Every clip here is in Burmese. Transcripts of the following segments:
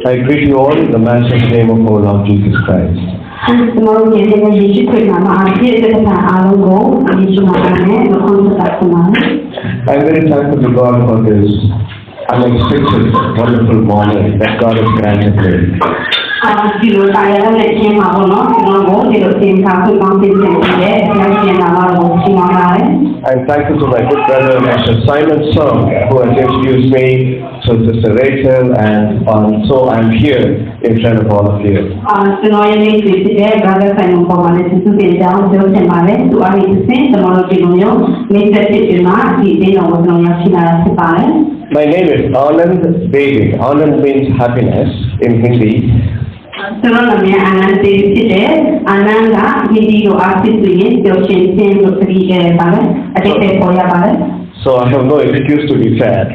I greet you all in the matchless name of our Lord Jesus Christ. I'm very thankful to God for this unexpected, wonderful morning that God has granted me. And I'm thankful to my good brother, Mr. Simon Song, who has introduced me to Sister Rachel, and so I'm here in front of all of you. My name is Anand Devi. Anand means happiness in Hindi. So I have no excuse to be sad.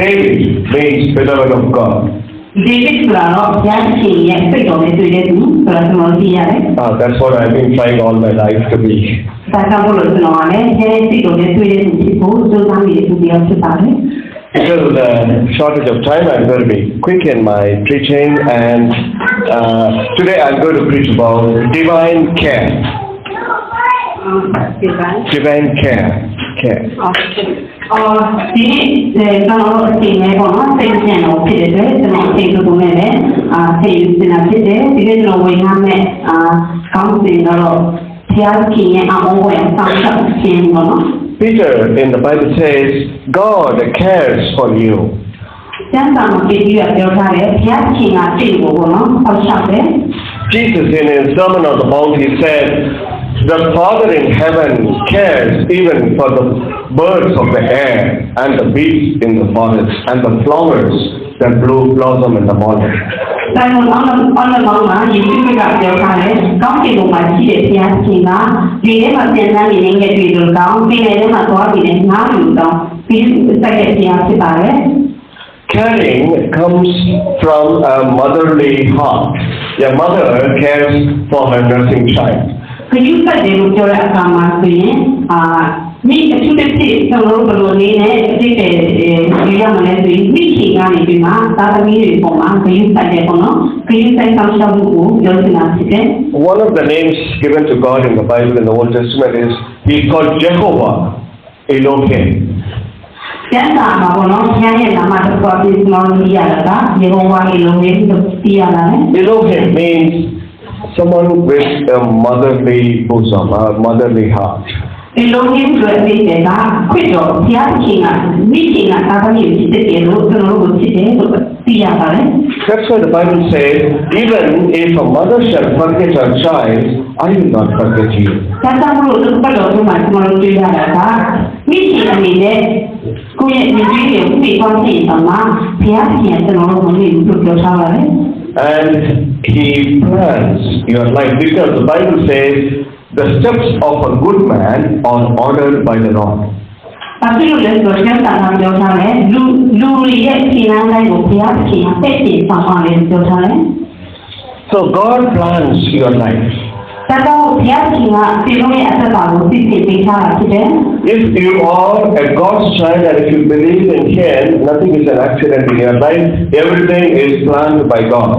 David means beloved of God. That's what I've been trying all my life to be. Because of the shortage of time, I'm going to be quick in my preaching, and today I'm going to preach about divine care. Divine care. Peter in the Bible says, God cares for you. Jesus in his Sermon on the Mount, he said, the Father in heaven cares even for the birds of the air and the beasts in the forest and the flowers that blossom in the morning. Caring comes from a motherly heart. A mother cares for her nursing child. One of the names given to God in the Bible in the Old Testament is, he's called Jehovah Elohim. Elohim means someone with a motherly bosom, a motherly heart. That's why the Bible says, even if a mother shall forget her child, I will not forget you. And he plans your life, because the Bible says the steps of a good man are ordered by the Lord. So God plans your life. If you are a God's child and if you believe in Him, nothing is an accident in your life. Everything is planned by God.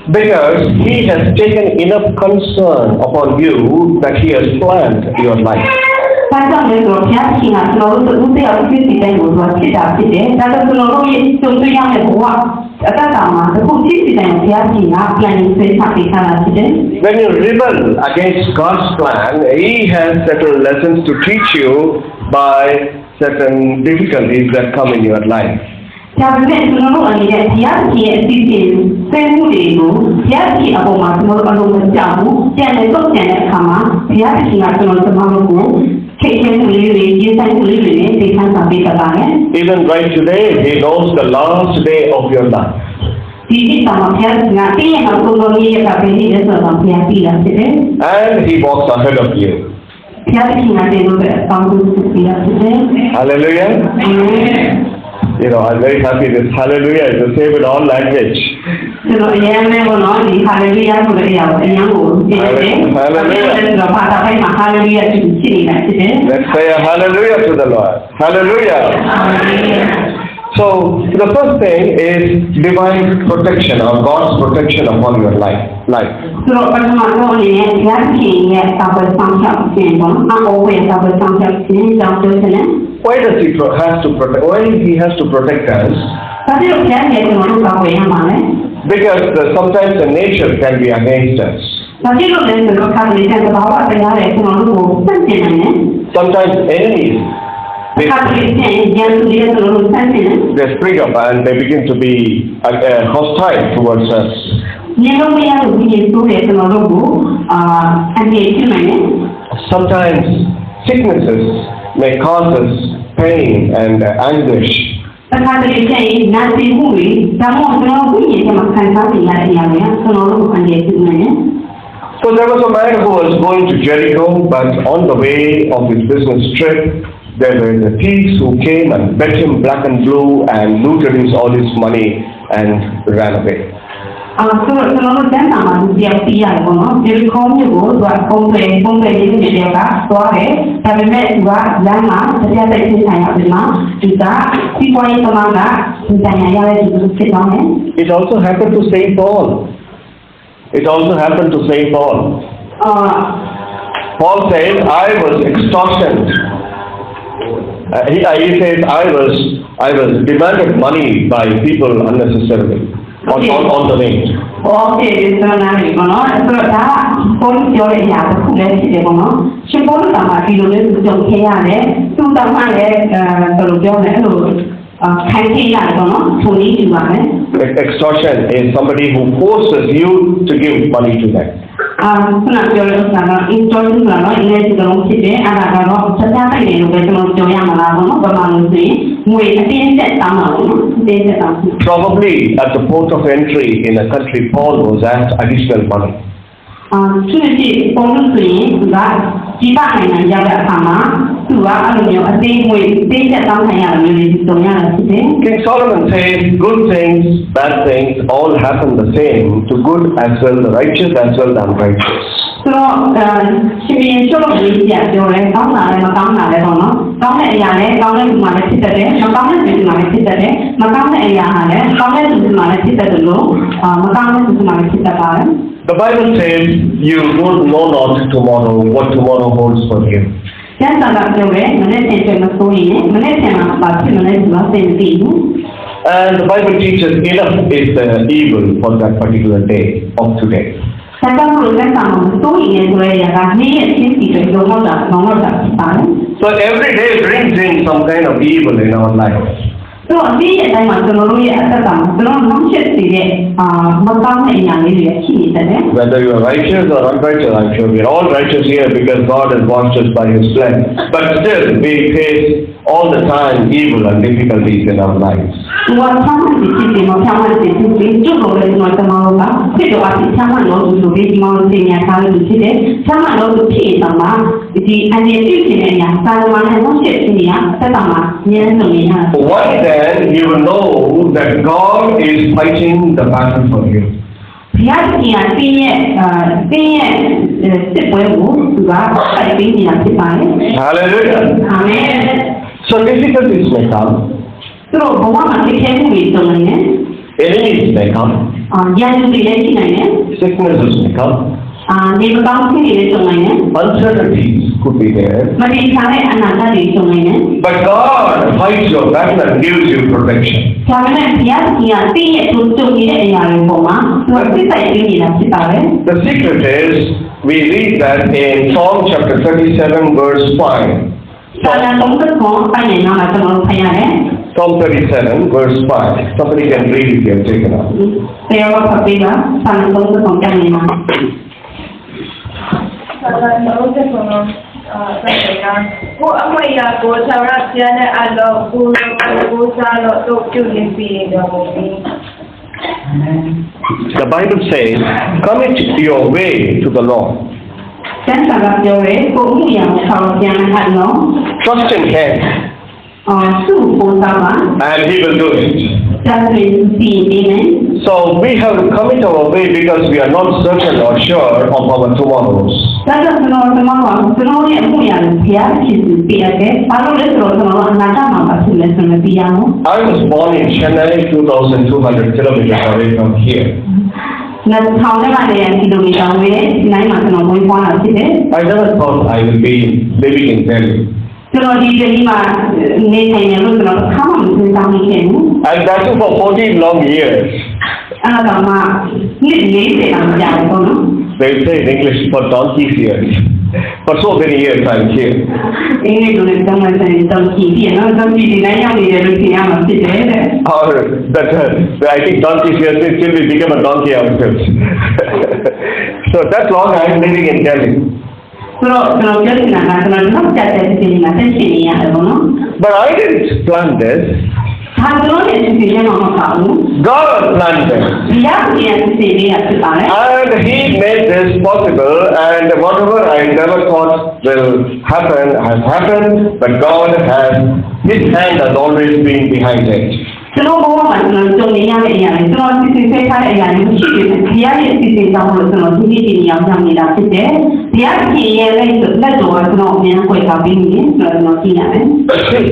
Because He has taken enough concern upon you that He has planned your life. When you rebel against God's plan, He has certain lessons to teach you by certain difficulties that come in your life. And He even right today, He knows the last day of your life. And He walks ahead of you. Hallelujah. You know, I'm very happy this hallelujah is the same in all language. ကျွန်တော်အရင်ကဘောနော်ဒီ hallelujah ဆိုတဲ့အရာကိုအရင်ကိုသိတယ်။ hallelujah ဆိုတော့ဘာသာတိုင်းမှာ hallelujah ဖြစ်နေတာဖြစ်တယ်။ Let's say a hallelujah to the Lord. Hallelujah. So the first thing is divine protection or God's protection upon your life. ဆိုတော့ပထမဆုံးအနေနဲ့ဘုရားရှင်ရဲ့တာဝန်ဆောင်ချက်ခြင်းပေါ့။အောဝေတာဝန်ဆောင်ချက်ခြင်းကြောင့်ပြောချင်တယ်။ Why does he has to protect? Why he has to protect us? ဘာဖြစ်လို့ဘုရားရဲ့ကျွန်တော်တို့ကာဝေးရမှာလဲ Because sometimes the nature can be against us. ဘာဖြစ်လို့လဲဆိုတော့ခါလေးတဲ့ဘာဝတရားတွေကျွန်တော်တို့ကိုစတင်နေတယ် Sometimes enemiesခါလေးတဲ့ဉာဏ်တွေကျွန်တော်တို့စတင်နေ they spring up and they begin to be hostile towards us. ဉာဏ်လုံးမရလို့ဒီလိုဆိုတဲ့ကျွန်တော်တို့ကိုအနေဖြစ်နေတယ် Sometimes sicknesses may cause us pain and anguish. တခါတလေကျရင်နာကျင်မှုတွေဒါမှမဟုတ်ကျွန်တော်ဝိညာဉ်ထဲမှာခံစားနေရတဲ့အရာတွေကျွန်တော်တို့ကိုအနေဖြစ်နေတယ် So there was a man who was going to Jericho, but on the way of his business trip, there were the thieves who came and bet him black and blue and looted all his money and ran away. ဆိုတော့ကျွန်တော်တို့တန်းတာမှာဒီပြောပြရတယ်ပေါ့နော်ဒီခေါင်းမျိုးကိုသူကပုံပေလေးတွေတည်းကသွားတယ်ဒါပေမဲ့သူကလမ်းမှာတရားသိသိဆိုင်ရပြီမှာဒီကဒီပေါ်ရေးသမားကဒီတိုင်းရတဲ့ဒီလိုဖြစ်သွားတယ် It also happened to Saint Paul. Paul says, I was extortioned. He says, I was demanded money by people unnecessarily on the way. Okay, so now you know, so that Paulပြောတဲ့အရာတစ်ခုလည်းဖြစ်တယ်ပေါ့နော်ရှင်ပေါလုကမှဒီလိုလေးကြုံခဲ့ရတယ်သူ့တောင်မှလည်းဘယ်လိုပြောလဲအဲ့လိုခိုင်းခဲ့ရတယ်ပေါ့နော်သူနည်းတူပါမယ် Extortion is somebody who forces you to give money to them. ခုနပြောတဲ့ဥစ္စာက instruction ကတော့အင်္ဂလိပ်စကားလုံးဖြစ်တယ်အဲ့ဒါကတော့စကားပိုင်တယ်လို့ပဲကျွန်တော်ပြောရမှာလားပေါ့နော်ဘာမှမဆိုရင်ငွေအတင်းတက်တောင်းတာပေါ့နော်အတင်းတက်တောင်း Probably at the port of entry in a country, Paul was asked additional money. သူပေါ်လို့ဆိုရင်သူကဒီပနိုင်ငံရောက်တဲ့အခါမှာသူကအဲ့လိုမျိုးအသေးငွေတင်းတက်တောင်းခံရတာမျိုးတွေတုံရတာဖြစ်တယ် King Solomon says, good things, bad things, all happen the same, to good as well, the righteous as well, the unrighteous. ဆိုတော့ရှင်ပြန်ချုပ်လို့ဒီပြပြောတယ်ကောင်းတာလည်းမကောင်းတာလည်းပေါ့နော်ကောင်းတဲ့အရာလည်းကောင်းတဲ့လူမှလည်းဖြစ်တတ်တယ်မကောင်းတဲ့လူမှလည်းဖြစ်တတ်တယ်မကောင်းတဲ့အရာဟာလည်းကောင်းတဲ့လူမှလည်းဖြစ်တတ်တယ်လို့မကောင်းတဲ့လူမှလည်းဖြစ်တတ်ပါတယ် The Bible says, you don't know not tomorrow what tomorrow holds for you. ကျမ်းစာကပြောတယ်မနေ့ကမဆိုရင်မနေ့ကမှာပါဖြစ်မလဲဆိုတာသိမသိဘူး And the Bible teaches enough is the evil for that particular day of today. ဆက်တော့ဘုရားကမှဆိုရင်ဆိုရတာနေ့ရဲ့ချင်းစီတွေလုံးဝတာဖြစ်ပါတယ် So every day brings in some kind of evil in our life. ဆိုတော့ဒီအတိုင်းမှာကျွန်တော်တို့ရဲ့အသက်ကကျွန်တော်နှောင့်ယှက်စေတဲ့မကောင်းတဲ့အရာလေးတွေရှိနေတယ် Whether you are righteous or unrighteous, I'm sure we are all righteous here because God has washed us by His blood. But still, we face all the time evil and difficulties in our lives. ဘာသာဖြစ်တယ်မဖြောင်းတဲ့သူတွေကျုပ်တို့လည်းကျွန်တော်တို့ကဖြစ်တော့အဖြစ်ချမ်းသာလို့ဆိုပြီးဒီမှာသင်ညာထားလို့ဖြစ်တယ်ချမ်းသာလို့ဖြစ်တော့မှဒီအနေပြုနေတဲ့အရာသာမန်နဲ့ဟုတ်ဖြစ်နေရသက်တာမှာဉာဏ်ဆုံးနေတာ Why then you will know that God is fighting the battle for you? ဘုရားရှင်ကတင်းရဲ့စစ်ပွဲကိုသူကဖိုက်ပေးနေတာဖြစ်ပါတယ် Hallelujah. အာမင် So difficulties may come, ဆိုတော့ဘဝမှာသိခဲမှုတွေကြုံနေတယ် enemies may come, ရန်သူတွေလည်းရှိနိုင်တယ် sicknesses may come, နေမကောင်းမှုတွေလည်းကြုံနိုင်တယ် uncertainties could be there. မတိကျတဲ့အနာဂတ်တွေကြုံနိုင်တယ် But God fights your battle and gives you protection. ဒါပေမဲ့ဘုရားရှင်ကတင်းရဲ့ကြုံနေတဲ့အရာတွေပေါ်မှာသူကသိစိတ်ပေးနေတာဖြစ်ပါတယ် The secret is, we read that in Psalm chapter 37 verse 5. သာသနာ့တော်ကိုပိုင်းနေမှာကျွန်တော်တို့ဖတ်ရတယ် Psalm 37 verse 5. Somebody can read it here, take it out. တရားဝတ်ဖတ်ပေးပါသာသနာ့တော်ကိုပိုင်းနေမှာ သာသနာ့တော်ကိုဆက်ရအောင်ကိုအမရကိုသာရပြည့်နဲ့အလောကိုစားလို့တို့ပြုနေပြီးတော့ဒီ The Bible says, commit your way to the Lord. ကျမ်းစာကပြောရဲကိုဥယျာဉ်ဆောင်ပြန်အပ်နော် Trust in Him သူ့ကိုစားပါ and he will do it. တတ်ပြီးစီနေမယ် So we have to commit our way because we are not certain or sure of our tomorrows. ဒါကြောင့်ကျွန်တော်ရဲ့အမှုရာကိုဘုရားဖြစ်သူပြရတယ်။ဘာလို့လဲဆိုတော့ကျွန်တော်အနာဂတ်မှာပါဖြစ်လဲဆိုတော့ပြရအောင် I was born in Chennai, 2,200 kilometers away from here. ။နောက်ထောင်ထဲမှာနေရကီလိုမီတာဝေးနိုင်မှာကျွန်တော်ဝင်သွားတာဖြစ်တယ် I never thought I would be living in Delhi. ။ကျွန်တော်ဒီနေ့မှာနေထိုင်နေလို့ကျွန်တော်ခါမှမစဉ်းစားမိခဲ့ဘူး And that too for 14 long years. ။အဲ့ဒါမှနေ့40လောက်ကြာတယ်ပေါ့နော် They say in English for donkey's years. For so many years I'm here. ။အင်္ဂလိပ်လိုလည်းတောင်းမှန်တယ်တောင်းကြည့်ပြီးနော်တောင်းကြည့်ဒီနိုင်ရောက်နေတယ်လို့သိရမှာဖြစ်တယ်တဲ့ Or that I think donkey's years till we become a donkey ourselves. So that long I'm living in Delhi. ။ဆိုတော့ကျွန်တော်ပြောနေတာကကျွန်တော်နောက်ကျတဲ့ဒီနေ့မှာတက်ရှင်နေရတယ်ပေါ့နော် But I didn't plan this. ။ဒါကျွန်တော်ရဲ့ဒီနေ့မှာမဟုတ်ဘူး God planned this. ။ဒီရောက်နေတဲ့ဒီနေ့ကဖြစ်ပါတယ် And He made this possible, and whatever I never thought will happen has happened, but God has, His hand has always been behind it. ကျွန်တော်ဘဝမှာကျွန်တော်ကြုံနေရတဲ့အရာတွေကျွန်တော်စီစဉ်ထားတဲ့အရာတွေရှိတယ်။ဘုရားရဲ့စီစဉ်ကြောင့်လို့ကျွန်တော်ဒီနေ့ဒီနေရာရောက်နေတာဖြစ်တယ်။ဘုရားရှင်ရဲ့လက်တော်ကကျွန်တော်အများကြီးထားပြီးနေတယ်ကျွန်တော်သိရတယ်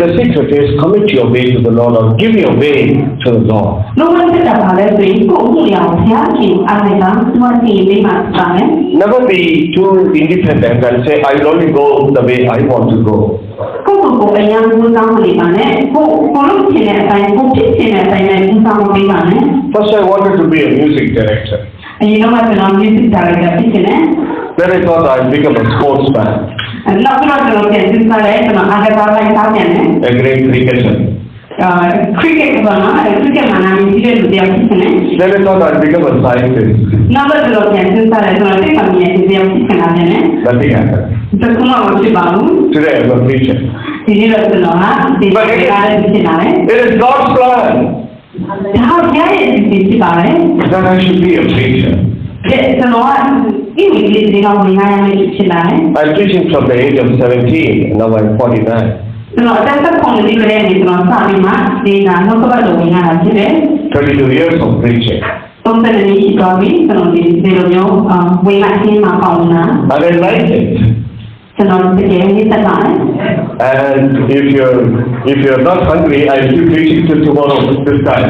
The secret is commit your way to the Lord, or give your way to the Lord. ။လုံးဝသက်တာပါလဲဆိုရင်ကိုယ့်အမှုရာကိုဘုရားရှင်အားနဲ့ကသူ့အစီအလေးမှာပါမယ် Never be too independent and say, I will only go the way I want to go. ။ကိုယ့်ကိုယ်အရင်ကစားမနေပါနဲ့။ကိုလို့ဖြစ်တဲ့အတိုင်းကိုဖြစ်တဲ့အတိုင်းနဲ့စားမပေးပါနဲ့ First I wanted to be a music director. ။အရင်ကကျွန်တော် music director ဖြစ်နေတယ်။ Then I thought I'd become a sportsman, နောက်ကျွန်တော်ပြန်စဉ်းစားတယ်ကျွန်တော်အားကစားလိုက်သားပြန်တယ် a great cricketer. cricket ဘာမှ cricket မှာနာမည်ကြီးတဲ့လူတယောက်ဖြစ်နေ Then I thought I'd become a scientist. နောက်တော့ကျွန်တော်ပြန်စဉ်းစားတယ်ကျွန်တော်သိမှမြင်တဲ့တယောက်ဖြစ်နေတာပြန်တယ် Nothing happened. တခုမှမဖြစ်ပါဘူး Today I'm a preacher. ဒီနေ့တော့ကျွန်တော်ဟာဒီကားလေးဖြစ်လာတယ် It is God's plan ဒါကကြားရဲ့ဒီဖြစ်ပါတယ် that I should be a preacher. ကျွန်တော်ကဒီလိုဒီကောင်ဝင်လာရမယ်ဖြစ်လာတယ် I'm preaching from the age of 17, now I'm 49. ကျွန်တော်အသက်ဆက်နေကြတဲ့နေ့ကျွန်တော်စပြီးမှဒီနာနောက်ကဘလိုဝင်လာတာဖြစ်တယ် 32 years of preaching. သုံးတဲ့နေ့ရှိသွားပြီကျွန်တော်ဒီလိုမျိုးဝင်လာခြင်းမှာပေါင်းလာ And I like it. ကျွန်တော်တကယ်လေးသက်ပါတယ် And if you're not hungry, I'll keep preaching till tomorrow this time.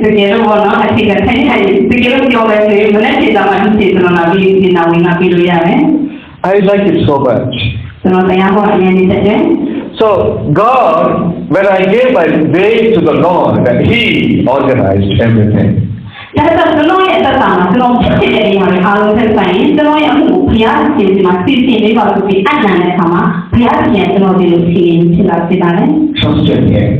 တကယ်လို့ဘောနော်အချိန်ကထိုင်ထိုင်တကယ်လို့ပြောမယ်ဆိုရင်မနေ့ကမှဒီကျွန်တော်လာပြီးဒီနာဝင်လာပြီးလို့ရတယ် I like it so much. ကျွန်တော်တရားဟောအရင်နေတက်တယ် So God, when I gave my way to the Lord, and He organized everything. ဒါဆိုကျွန်တော်ရဲ့အသက်တာမှာကျွန်တော်ဖြစ်တဲ့နေရာတွေအားလုံးဆက်ဆိုင်ရင်ကျွန်တော်ရဲ့အမှုကိုဘုရားရှင်ဒီမှာသိသိလေးပါဆိုပြီးအနံ့တဲ့အခါမှာဘုရားရှင်ကျွန်တော်ဒီလိုဖြေရင်ဖြစ်လာဖြစ်တာလေ Trust in Him.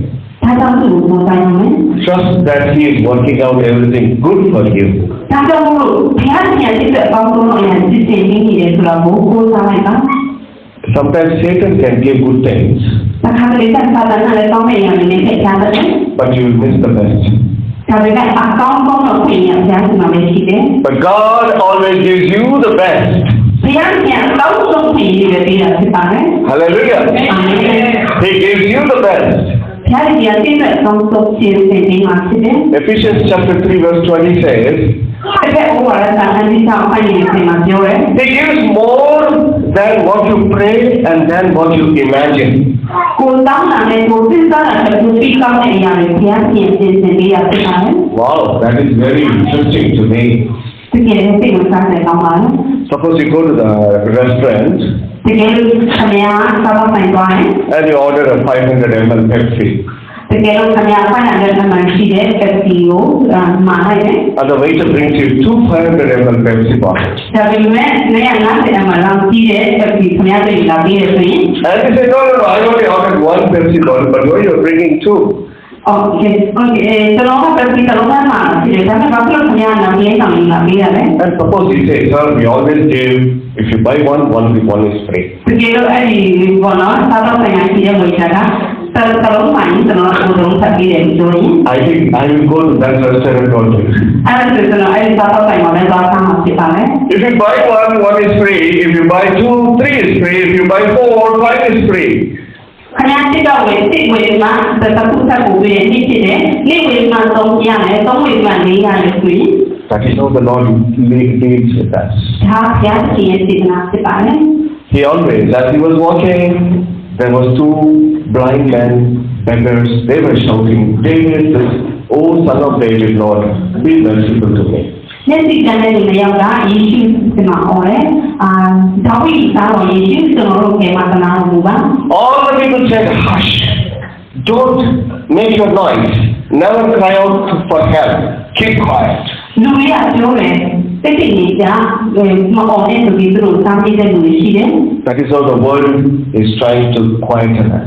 ဒါကြောင့်သူ့ကိုပေါ်တိုင်းမယ် Trust that He is working out everything good for you. ဒါကြောင့်မို့လို့ဘုရားရှင်ရဲ့အပေါင်းဆုံးအရာသိသိနေနေတယ်ဆိုတာကိုကိုးစားလိုက်ပါ Sometimes Satan can give good things, တခါတလေဆက်စားတဲ့လည်းကောင်းတဲ့အရာတွေနဲ့ဖြစ်ကြတယ် but you will miss the best. ဒါပေမဲ့အကောင်းဆုံးတော့ပြင်ရဘုရားရှင်မှာပဲရှိတယ် But God always gives you the best. ဘုရားရှင်အကောင်းဆုံးပြင်ရပေးတာဖြစ်ပါတယ် Hallelujah. အာမင် He gives you the best. ဘုရားရှင်ရဲ့အကောင်းဆုံးပြင်ပေးမှာဖြစ်တယ် Ephesians chapter 3 verse 20 says, အဲ့ဒါဟောရတာအနိစ္စအပိုင်းရဲ့အမှာပြောတယ် He gives more than what you pray and than what you imagine. ကိုတောင်းတာနဲ့ကိုစဉ်းစားတာနဲ့ကိုသိကောင်းတဲ့အရာတွေဘုရားရှင်ပြင်ဆင်ပေးရဖြစ်ပါတယ် Wow, that is very interesting to me. တကယ်လို့သိလို့စားတယ်ကောင်းပါလား Suppose you go to the restaurant တကယ်လို့ခမရစားတော့ဆိုင်သွားရင် and you order a 500 ml Pepsi. တကယ်လို့ခမရဖိုင်နယ်နံပါတ်ရှိတဲ့ Pepsi ကိုမှာလိုက်တယ် And the waiter brings you two 500 ml Pepsi bottles. ဒါပေမဲ့နေရာ90မှာလောက်ကြီးတဲ့ Pepsi ခမရတွေလာပြီးရဆိုရင် And they say, no, I only ordered one Pepsi bottle, but why you're bringing two? Okay,ကျွန်တော်က Pepsi တစ်လုံးမှရှိတယ်ဒါပေမဲ့ဘာလို့ခမရနာမည်ဆောင်လာပြီးရတယ် And suppose he says, sir, we always give, if you buy one is free. တကယ်လို့အဲ့ဒီဘောနော်စားတော့ဆိုင်ရာရှိတဲ့ဝေချာကတလုံးမှကျွန်တော်အလုံးဆက်ပြီးတယ်ဆိုရင် I think I will go to that restaurant also. အဲ့ဒါဆိုကျွန်တော်အဲ့ဒီစားတော့ဆိုင်မှာလည်းသွားစားမှာဖြစ်ပါမယ် If you buy one is free. If you buy two, 3 is free. If you buy 4, 5 is free. ခဏစစ်တော့ဝေစစ်ဝေမှာသတ္တပုသကိုဝေနေဖြစ်တယ်နေ့ဝေမှာ3ရတယ်3ဝေမှာ4ရတယ်ဆိုရင် That is how the Lord deals with us. ဒါဘုရားရှင်ရဲ့စေတနာဖြစ်ပါတယ် He always, as he was walking, there was two blind men, beggars, they were shouting, David, oh son of David, Lord, be merciful to me. လက်ရှိတန်းတဲ့လူတစ်ယောက်ကယေရှုဒီမှာဟောတယ်ဒါဝိဒ်သားတော်ယေရှုကျွန်တော်တို့ကမှတနာလို့ပါ All the people said, hush, don't make your noise, never cry out for help, keep quiet. လူတွေကပြောတယ်တိတ်တိတ်နေကြမအောင်တဲ့လူတွေသူတို့စားပြတဲ့လူတွေရှိတယ် That is how the world is trying to quieten us.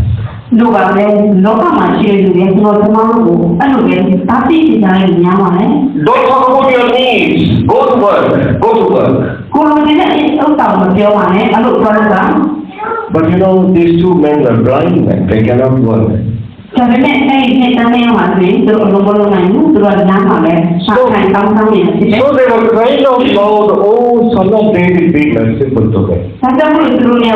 လူကလည်းလောကမှာရှိတဲ့လူတွေကျွန်တော်တို့ကိုအဲ့လိုပဲစားပြကြတဲ့ညမှာလေ Don't talk about your needs, go to work, go to work. ကိုလိုနေတဲ့ဥစ္စာကိုမပြောပါနဲ့အဲ့လိုပြောတာ But you know, these two men were blind men, they cannot work. ဒါပေမဲ့အဲ့ဒီတန်းနေမှာဆိုရင်သူတို့အလုံးမလုံးနိုင်ဘူးသူတို့ကလမ်းမှာပဲစားခိုင်းတောင်းနေတယ်ဖြစ်တယ် So they were crying out loud, oh son of David, be merciful to me. ဒါကြောင့်မို့သူတို့က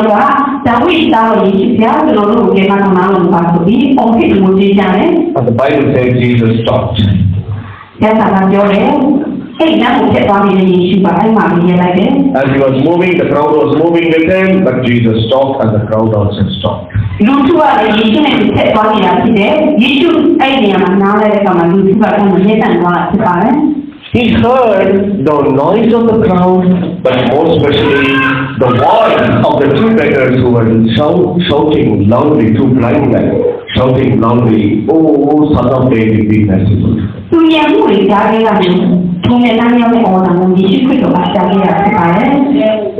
ဒါဝိဒ်သားတော်ယေရှုပြကျွန်တော်တို့ကိုကေမနာနာလို့ပါဆိုပြီးအော်ဟစ်လို့ကြည့်ကြတယ် And the Bible says Jesus stopped. ကျမ်းစာကပြောတယ်အဲ့ဒီနောက်ကိုဖြစ်သွားနေတဲ့ယေရှုကအဲ့မှာမြင်လိုက်တယ် As he was moving, the crowd was moving with him, but Jesus stopped and the crowd also stopped. လူထုကလည်းယေရှုနဲ့ဖြစ်သွားနေတာဖြစ်တယ်ယေရှုအဲ့ဒီနေရာမှာနားလိုက်တဲ့အခါမှာလူထုကအဲ့မှာနေတန်သွားတာဖြစ်ပါတယ် He heard the noise of the crowd, but more especially the voice of the two beggars who were shouting loudly, two blind men, shouting loudly, oh son of David, be merciful. သူမြင်မှုတွေကြားခဲ့ရတယ်သူနဲ့တန်းရောက်တဲ့အော်တာကိုယေရှုခရစ်တော်ကကြားခဲ့ရဖြစ်ပါတယ်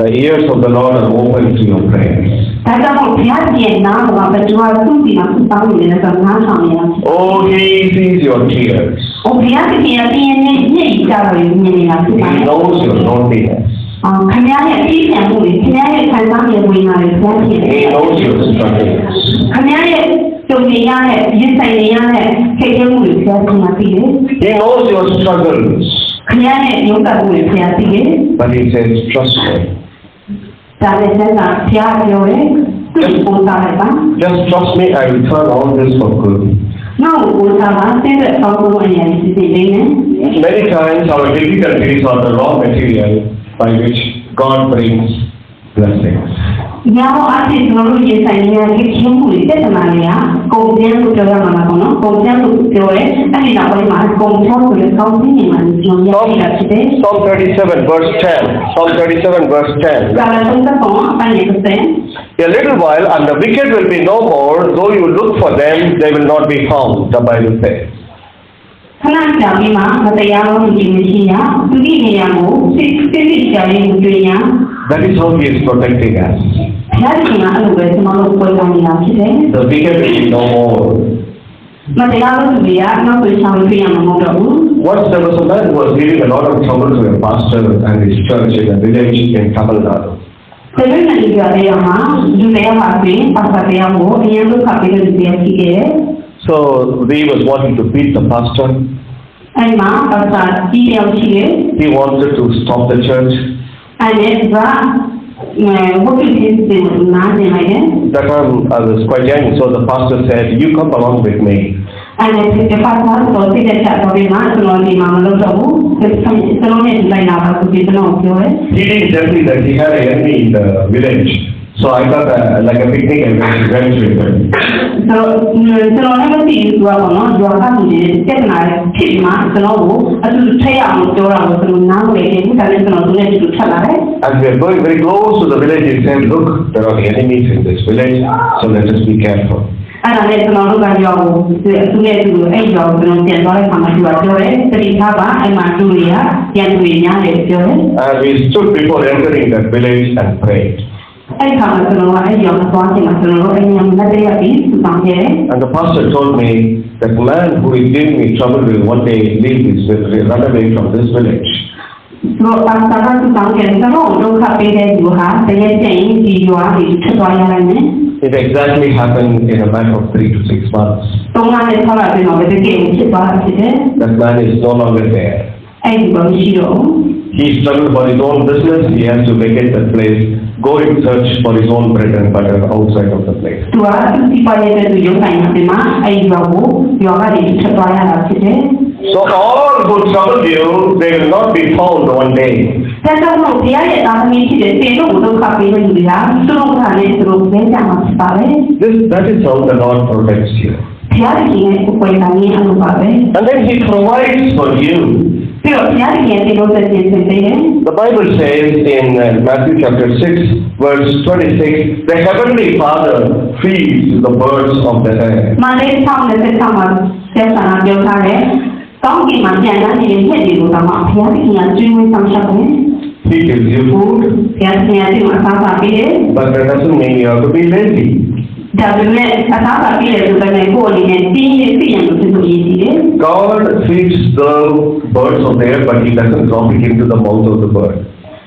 The ears of the Lord are open to your prayers. ဒါကြောင့်မို့ဘုရားရှင်နာမှာဘယ်သူမှသူ့ဒီမှာတောင်းနေတဲ့ကနားဆောင်နေရတယ် Oh, he sees your tears. ။ဘုရားရှင်ရဲ့ပြင်းနဲ့ညှိကြတော့မြင်နေတာဖြစ်ပါ He တယ် knows your loneliness. ။ခင်ဗျားရဲ့ပြည့်စုံမှုတွေခင်ဗျားရဲ့ခံစားမှုဝင်လာတယ်ဘုရားရှင် He knows your struggles. ။ခင်ဗျားရဲ့ကြုံနေရတဲ့ရင်ဆိုင်နေရတဲ့ခေတ်မှုတွေဘုရားရှင်ကသိတယ် He knows your struggles. ။ခင်ဗျားရဲ့ရုန်းကန်မှုတွေဘုရားသိတယ် But he says, trust me. ။ဒါနဲ့ဆက်တာဘုရားပြောတယ်သူ့ကိုစားလိုက်ပါ Just trust me, I will turn all this for good. ။နောက်ကိုစားပါတဲ့အောက်ဆုံးအရာရှိသေးတယ်နဲ့ Many times our difficulties are the raw material by which God brings blessings. ။ညာတော့အဖြစ်ကျွန်တော်တို့ရင်ဆိုင်နေရတဲ့ခေတ်မှုတွေတက်တနာတွေကကုန်ကျန်းလို့ပြောရမှာပါပေါ့နော်။ကုန်ကျန်းလို့ပြောရဲအဲ့ဒီနောက်ပိုင်းမှာကုန်ချောဆိုတဲ့ကောင်းခြင်းတွေမှာကျွန်တော်ရရတာဖြစ်တယ် Psalm 37 verse 10. Psalm 37 verse 10. ။ဒါလည်းသုံးသပ်ပုံအပိုင်းနဲ့ဆက် A little while and the wicked will be no more, though you look for them, they will not be found, the Bible says. ခဏကြာပြီးမှမတရားလို့ဒီမရှိရသူဒီနေရာကိုစစ်ကြာရင်တွေ့ရ That is how he is protecting us. ဘုရားရှင်ကအဲ့လိုပဲကျွန်တော်တို့ပြောတာနေတာဖြစ်တယ် The wicked will be no more. မတရားလို့ဒီကနောက်ပြန်ဆောင်ပြရမှာမဟုတ်တော့ဘူး Once there was a man who was giving a lot of trouble to a pastor and his church in a village in Tamil Nadu. ဒီလိုနဲ့ကြရတဲ့မှာလူတွေမှာပြင်ပါစာတရားကိုအရင်ကဖတ်ပြီးလို့ဒီရှိခဲ့ So he was wanting to beat the pastor. အဲ့မှာပါစာကြီးရောက်ရှိတယ် He wanted to stop the church. အဲ့ဒါဘုရားရှင်စီနာနေလိုက်တယ် That time I was quite young, so the pastor said, you come along with me. အဲ့ဒါဒီပါစာကိုသိတဲ့ချက်ပေါ်မှာကျွန်တော်ဒီမှာမလုပ်တော့ဘူးကျွန်တော်နဲ့လိုက်လာပါဆိုပြီးကျွန်တော်ပြောတယ် He didn't tell me that he had an enemy in the village. So I got like a picnic and went with him. ဆိုတော့ကျွန်တော်လည်းမသိဘူးကွာပေါ့နော်။ကျွန်တော်ကဒီတက်လာဖြစ်မှကျွန်တော်ကိုအတူထည့်အောင်ပြောတာကိုကျွန်တော်နားမလည်ဘူး။ဒါနဲ့ကျွန်တော်တို့လည်းဒီလိုထပ်လာတယ် As we are going very close to the village, he said, look, there are enemies in this village, so let us be careful. ။အဲ့ဒါနဲ့ကျွန်တော်တို့ကကြောက်သူနဲ့သူအဲ့ကြောက်ကျွန်တော်ပြန်သွားတဲ့ခါမှာသူကပြောတယ်။တတိထားပါအဲ့မှာသူတွေကပြန်တွေ့များတယ်ပြောတယ် And we stood before entering that village and prayed. ။အဲ့ခါမှာကျွန်တော်ကအဲ့ကြောက်သွားချင်မှာကျွန်တော်တို့အဲ့ညမတက်ရပြီးသူဆောင်ခဲ့တယ် And the pastor told me that man who is giving me trouble will one day leave this village, run away from this village. ။ဆိုတော့ပါစာကသူဆောင်ခဲ့တယ်ကျွန်တော်တို့ခပ်ပေးတဲ့သူဟာတကယ်ကျရင်ဒီရွာကိုထွက်သွားရနိုင်တယ် It exactly happened in a matter of 3 to 6 months. ။တော့ငါလည်းဆောက်ရပြီးတော့ဒီကိစ္စဖြစ်သွားဖြစ်တယ် That man is no longer there. ။အဲ့ဒီဘာရှိတော့ He struggled for his own business. He has to vacate that place go and search for his own bread and butter outside of the place. သူကဒီပါရဲ့တဲ့ရုံးဆိုင်မှာဒီမှာအဲ့ဒီတော့ကိုယောဂတွေထွက်သွားရတာဖြစ်တယ် So all who trouble you, they will not be found one day. ဒါကြောင့်မို့ဘုရားရဲ့သားသမီးဖြစ်တဲ့သေလို့ဒုက္ခပေးတဲ့လူတွေကသူတို့ကလည်းသူတို့ပဲကြမှာဖြစ်ပါပဲ That is how the Lord protects you. ဘုရားရှင်ရဲ့ကိုယ်တိုင်အလုပ်ပါပဲ And then he provides for you. ပြီးတော့ဘုရားရှင်ရဲ့ဒီလိုသက်ရှင်ပေးတယ် The Bible says in Matthew chapter 6, verse 26, the heavenly Father feeds the birds of the air. မာလေး6နဲ့7မှာဆက်ဆံပြောထားတယ်ကောင်းကင်မှာပြန်လာနေတဲ့မြက်တွေကိုတော့ဘုရားရှင်ကကျွေးမွေးဆောင်ရှောက်တယ် He gives you food, ဘုရားရှင်ရဲ့ဒီမှာအစားပါပေးတယ် but that doesn't mean you have to be lazy. ဒါပေမဲ့အစားပါပေးတယ်ဆိုတဲ့ကိုယ်အနေနဲ့တင်းနေသိရင်လို့ပြောရည်တယ် God feeds the birds of the air, but he doesn't drop it into the mouth of the bird.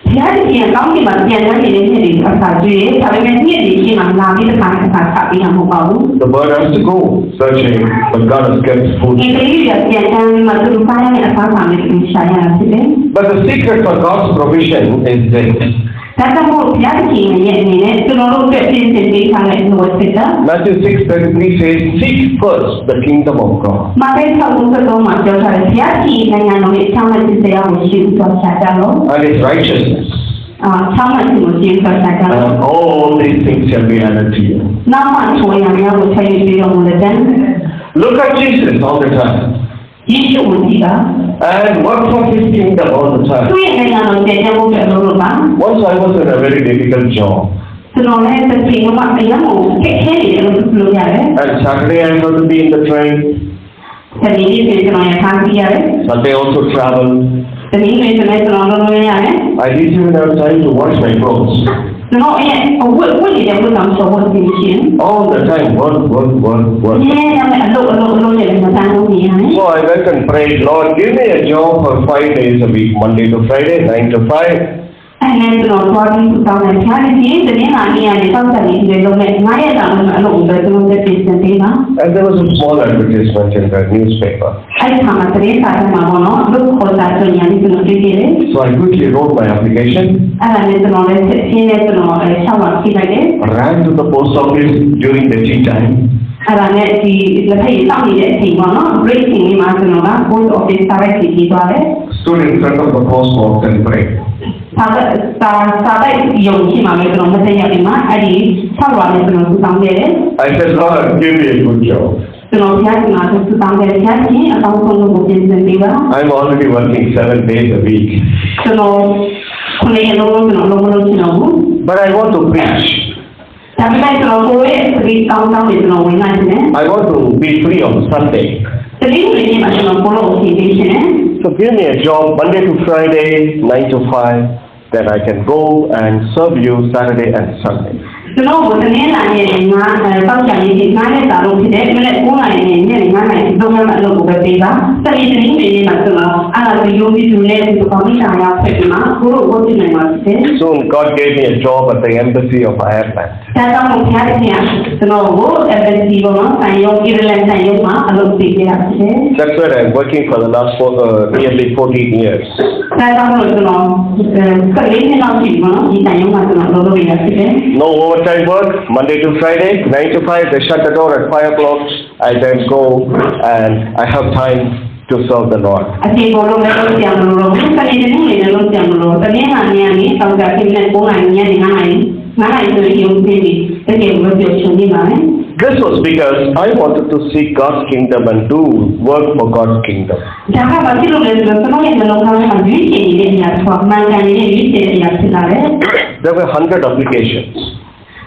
ဘုရားရှင်ကောင်းကင်မှာပြန်လာနေတဲ့မြက်တွေအစားကျွေးတယ်ဒါပေမဲ့မြက်တွေရှင်းမှာလာပြီးတစ်ခါတစ်ခါချပေးတာမဟုတ်ပါဘူး The bird has to go searching, but God has kept ဒီ food. ကလေးတွေကပြန်တန်းမှာသူတို့ပိုင်းရဲ့အစားပါလေးကိုရှာရတာဖြစ်တယ် But the secret for God's provision is this. ဒါကြောင့်မို့ဘုရားရှင်ရဲ့အနေနဲ့ကျွန်တော်တို့အတွက်ပြင်ဆင်ပေးထားတဲ့ဟိုစစ်တာ Matthew 6:33 says, seek first the kingdom of God. မာသဲ6:33မှာပြောထားတယ်ဘုရားရှင်နိုင်ငံတော်ရဲ့အချမ်းမဲ့စစ်တရားကိုရှင်းပြချကြလို့ And his righteousness. ချမ်းမဲ့ကိုရှင်းပြချကြလို့ And all these things shall be added to you. နောက်မှဆိုရင်များကိုချိန်ပြီးတော့မလို့တဲ့ Look at Jesus all the time. ယေရှုကိုကြည့်တာ And work for his kingdom all the သူ time. ရဲ့နိုင်ငံတော်ရဲ့ကျမ်းဖို့ပြောလို့ပါ Once I was in a very difficult job. ကျွန်တော်လည်းတစ်ချိန်မှအရင်ကခက်ခဲတယ်လို့ပြောရတယ် And Saturday I had to be in the train. ဒီနေ့ပြန်ကျွန်တော်ရထားပြရတယ် Sunday also travel. ဒီနေ့ပြန်ကျွန်တော်လုပ်လို့ရတယ် I didn't even have time to wash my clothes. ကျွန်တော်ရဲ့ဝတ်နေတဲ့ဝတ်ဆောင်ဆောဝတ်နေရှင် All the time, work. ဒီနေ့ရမယ်အလုပ်နဲ့မတန်းလို့နေရတယ် So I went and prayed, Lord, give me a job for 5 days a week, Monday to Friday, 9 to 5. အဲ့ဒါကျွန်တော်သွားပြီးတောင်းတယ်ဖြားနေတယ်ဒီနေ့မှနေရတယ်တောင်းတယ်ဒီလိုနဲ့9ရက်တာမှအလုပ်ကိုကျွန်တော်တက်ပြင်ပေးပါ And there was a small advertisement in the newspaper. အဲ့ဒီမှာသတင်းစာထဲမှာပေါ့နော်အလုပ်ခေါ်တာဆိုရင်ကျွန်တော်တွေ့ခဲ့တယ် So I quickly wrote my application, အဲ့ဒါနဲ့ကျွန်တော်လည်းဆက်ရှင်းနေကျွန်တော်ရှောက်ပါကြည့်လိုက်တယ် ran to the post office during the tea time, အဲ့ဒါနဲ့ဒီလက်ဖက်ရည်တောက်နေတဲ့အချိန်ပေါ့နော် break ချိန်လေးမှာကျွန်တော်က post office စာရိုက်ကြည့်သွားတယ် stood in front of the post box and prayed. စာတိုက်ရုံရှိမှာပဲကျွန်တော်မသိရပြီမှာအဲ့ဒီဆောက်ရွာနဲ့ကျွန်တော်သူတောင်းခဲ့တယ် I said, Lord, give me a good job. ကျွန်တော်ဖျားရှင်မှာသူတောင်းခဲ့တယ်ဖျားရှင်အကောင်းဆုံးကိုပြင်ဆင်ပေးပါ I'm already working 7 days a week, ကျွန်တော်ခုနေ့လုံးကျွန်တော်လုံးမလုံးချင်တော့ဘူး but I want to preach. ဒါပေမဲ့ကျွန်တော်ကိုယ့်ရဲ့ဒီကောင်းကောင်းတွေကျွန်တော်ဝင်နိုင်တယ် I want to be free on Sunday. တတိယနေ့မှာကျွန်တော်ကိုလိုအစီအစဉ်ရှင် So give me a job Monday to Friday, 9 to 5. Then I can go and serve you Saturday and Sunday. ကျွန်တော်ကိုတနေ့လာနေငါတောက်ချင်နေငါနဲ့တာလို့ဖြစ်တယ်မနေ့9နိုင်နေညနေ9နိုင်သုံးရက်အလုပ်ကိုပဲပေးပါတတိယနေ့နေ့မှာကျွန်တော်အဲ့ဒါဒီလိုမျိုးနဲ့ဒီကောင်းတာရောက်ဖြစ်မှာကိုလိုဝတ်နေမှာဖြစ်တယ် Soon God gave me a job at the embassy of Ireland. ဒါကြောင့်ဖျားရှင်ကျွန်တော်ကို FSC ပေါ်မှာဆိုင်ရုံးပြည်လည်ဆိုင်ရုံးမှာအလုပ်ပေးရပါတယ် That's where I'm working for the last nearly 14 years. ဒါကြောင့်ကျွန်တော်ကလေးနှစ်လောက်ရှိပါတော့ဒီဆိုင်ရုံးမှာကျွန်တော်လုပ်လို့ရပါတယ် No overtime work, Monday to Friday, 9 to 5. They shut the door at 5 o'clock. I then go and I have time to serve the Lord. အချိန်ပေါ်လို့လည်းလုပ်ကြမလို့တနေ့နေ့လည်းလုပ်ကြမလို့တနေ့မှနေရနေတောက်ကြပြင်နဲ့9နိုင်ညနေ9နိုင်ဆိုရင်ရုံးပြီးတကယ်လို့ပြောချင်နေပါမယ် This was because I wanted to seek God's kingdom and do work for God's kingdom. ဒါကဘာဖြစ်လို့လဲဆိုတော့ကျွန်တော်ရဲ့နှလုံးသားထဲမှာရွေးချယ်နေတဲ့နေရာဆိုမှန်ကန်နေတဲ့ရွေးချယ်တဲ့နေရာဖြစ်လာတယ် There were 100 applications.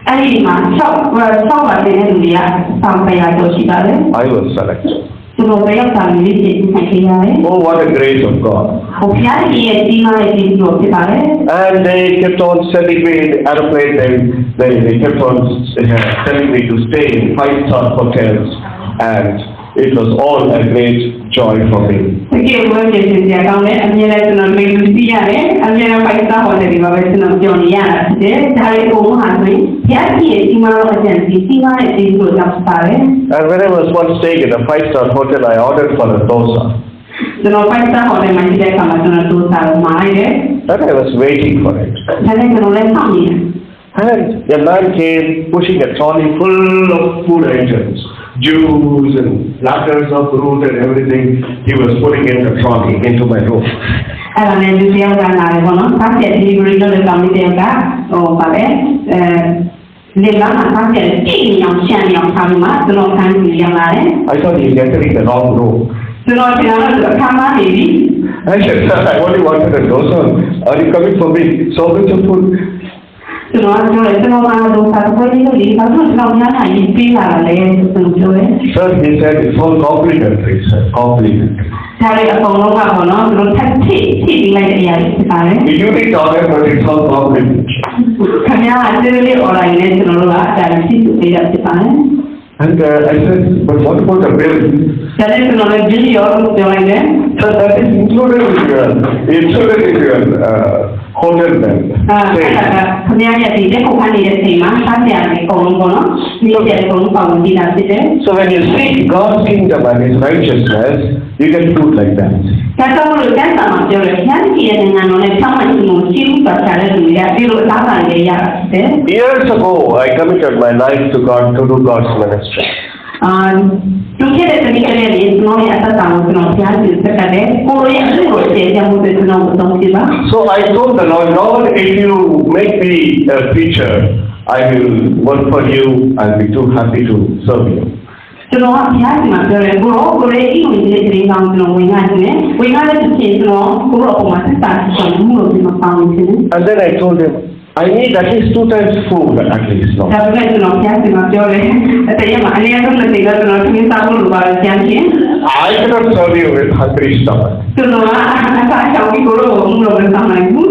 အဲ့ဒီမှာ6ပါတဲ့လူတွေကဆောင်းပြရတော့ရှိပါတယ် I was selected. ကျွန်တော်ပဲရောက်တာရွေးချယ်နိုင်ခဲ့ရတယ် Oh, what a grace of God. ဘုရားရဲ့ဒီမှာရဲ့ဒီလိုဖြစ်ပါတယ် And they kept on sending me in the airplane. They kept on telling me to stay in 5-star hotels. And it was all a great joy for me. တကယ်ကိုကျေးဇူးတရားကောင်းတဲ့အမြဲတမ်းကျွန်တော်မေးလို့သိရတယ်အမြဲတမ်းပိုက်စားဟောတယ်ဒီမှာပဲကျွန်တော်ပြောနေရတာဖြစ်တယ်ဒါလေးကိုမှဟာဆိုရင်ဘုရားရဲ့ဒီမှာတော့အကျဉ်းဒီမှာရဲ့ဒီလိုကြောင့်ပါတယ် And when I was once staying in a 5-star hotel, I ordered for a dosa. ကျွန်တော်ပိုက်စားဟောတယ်မှာဒီတဲ့အခါမှာကျွန်တော်တို့စားလို့မှားလိုက်တယ် And I was waiting for it. ဒါနဲ့ကျွန်တော်လည်းစောင့်နေတယ် And a man came pushing a trolley full of food items, juice and platters of fruit and everything. He was putting in the trolley into my room. အဲ့ဒါနဲ့လူတယောက်ကလာတယ်ပေါ့နော်စားပြက် delivery လုပ်တဲ့ကောင်လေးတယောက်ကဗာပဲလေလာမှာစားပြက်တိနေအောင်ရှမ်းနေအောင်ထားပြီးမှကျွန်တော်ခန်းကြီးရောက်လာတယ် I thought he was entering the wrong room. ကျွန်တော်ကျန်တော့အခါမှနေပြီ I said, sir, I only wanted a dosa. Are you coming for me? So much of food. ကျွန်တော်ပြောတယ်ကျွန်တော်ကတော့စားပွဲလေးလို့ဒီဘာလို့ကျွန်တော်များနိုင်ပြီးလာလဲဆိုတော့ပြောတယ် Sir, he said it's all complimentary, sir. Complimentary. ဒါလေးအကုန်လုံးကပေါ့နော်သူတို့ထပ်ထိပြီးလိုက်တဲ့အရာတွေဖြစ်ပါတယ် You did order, but it's all complimentary. ခင်ဗျားကတေးလေး online နဲ့ကျွန်တော်တို့ကဒါလေးဖြစ်ပေးတာဖြစ်ပါတယ် And I said, but what about the bill? ဒါနဲ့ကျွန်တော်လည်းဒီရောပြောလိုက်တယ် Sir, that is included in your hotel bill. အဲ့ဒါကခင်ဗျားရဲ့ဒီလက်ခုပ်ခန်းနေတဲ့အချိန်မှာစားပြတယ်အကုန်လုံးပေါ့နော်ဒီလိုတဲ့အကုန်လုံးပါဝင်ပြီးတာဖြစ်တယ် So when you seek God's kingdom and His righteousness, you get fruit like that. ဒါကြောင့်လို့ကျမ်းစာမှာပြောတယ်ဘုရားကြီးရဲ့နိုင်ငံတော်နဲ့ဖြောင်းမှန်ခြင်းကိုရှင်းဥပါချတဲ့လူတွေကဒီလိုအလားပါလေရပါတယ် Years ago, I committed my life to God to do God's ministry. သူခဲ့တဲ့တတိယလေးကျွန်တော်ရဲ့အသက်တာကိုကျွန်တော်ဘုရားကြီးစက်ကတဲ့ကိုယ်ရဲ့အလုပ်ကိုကျေကြမှုတွေကျွန်တော်သုံးပြပါ So I told the Lord, Lord, if you make me a preacher, I will work for you. I'll be too happy to serve you. ကျွန်တော်ကဘုရားကြီးမှာပြောတယ်ကိုရဲ့အင်းဝင်တဲ့တရင်ကောင်းကျွန်တော်ဝင်ရတယ်ဝင်ရတဲ့ချိန်ကျွန်တော်ကိုရောပုံမှာသက်တာကျွန်တော်မှုလို့ဒီမှာပေါင်းနေတယ် And then I told him, I need at least 2 times food at least. No? ဒါပေမဲ့ကျွန်တော်ဘုရားကြီးမှာပြောတယ်တကယ်မှာအနေနဲ့တော့လည်းကျွန်တော်သမီးစားဖို့လိုပါတယ်ကျန်ချင်း I cannot serve you with hungry stomach. ကျွန်တော်ကအစားချောင်းပြီးကိုရောမှုလို့မဆောင်နိုင်ဘူး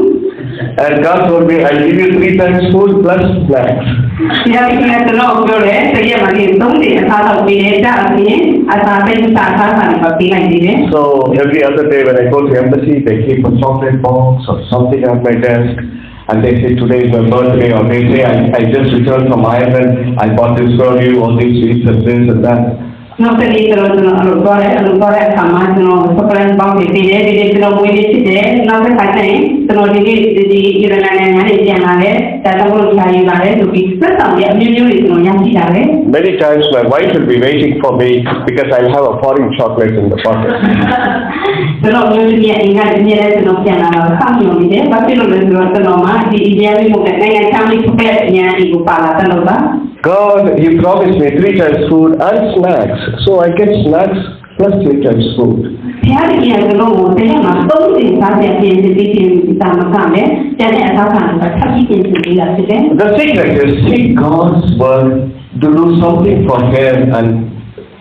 And God told me, I'll give you 3 times food plus snacks. ဒီအပြင်ကျွန်တော်ပြောတယ်တကယ်မှာဒီသုံးနေအစားတော့ပြီးတယ်ဒါအပြင်အစားပဲစားစားတာပဲပြီးနိုင်တယ် So every other day when I go to embassy, they keep a chocolate box or something on my desk. And they say, today is my birthday, or they say, I just returned from Ireland, I bought this for you, all these sweets and this and that. နောက်တစ်နေ့ကျွန်တော်ပြောတဲ့အခါမှာကျွန်တော်စပရန်ဘောင်းတွေပြည်တယ်ဒီကျွန်တော်ဝေးနေဖြစ်တယ်နောက်တစ်ခါကျရင်ကျွန်တော်ဒီရလန်နိုင်ငံနဲ့ပြန်လာတယ်ဒါတော့ဘုရားရေးပါတယ်သူပြီးသက်ဆောင်ရဲ့အမျိုးမျိုးတွေကျွန်တော်ရရှိတာပဲ Many times my wife will be waiting for me because I'll have a foreign chocolate in the pocket. ကျွန်တော်မျိုးကြီးရဲ့အင်္ဂါကြီးရဲ့ကျွန်တော်ပြန်လာတော့စောင့်မျှော်နေတယ်ဘာဖြစ်လို့လဲဆိုတော့ကျွန်တော်မှဒီအီဒီယာလေးကိုနိုင်ငံခြားလေးဖက်အញ្ញံဒီကိုပါလာတယ်လို့ပါ God, He promised me 3 times food and snacks. So I get snacks plus 3 times food. ဘုရားကြီးရဲ့ကျွန်တော်ကိုတရားမှာသုံးသင်စားတဲ့ပြင်စီပြီးပြင်စီတာမှာလည်းကျန်တဲ့အစားအစာတွေထပ်ပြီးပြင်စီပေးတာဖြစ်တယ် The secret is seek God's word to do something for Him and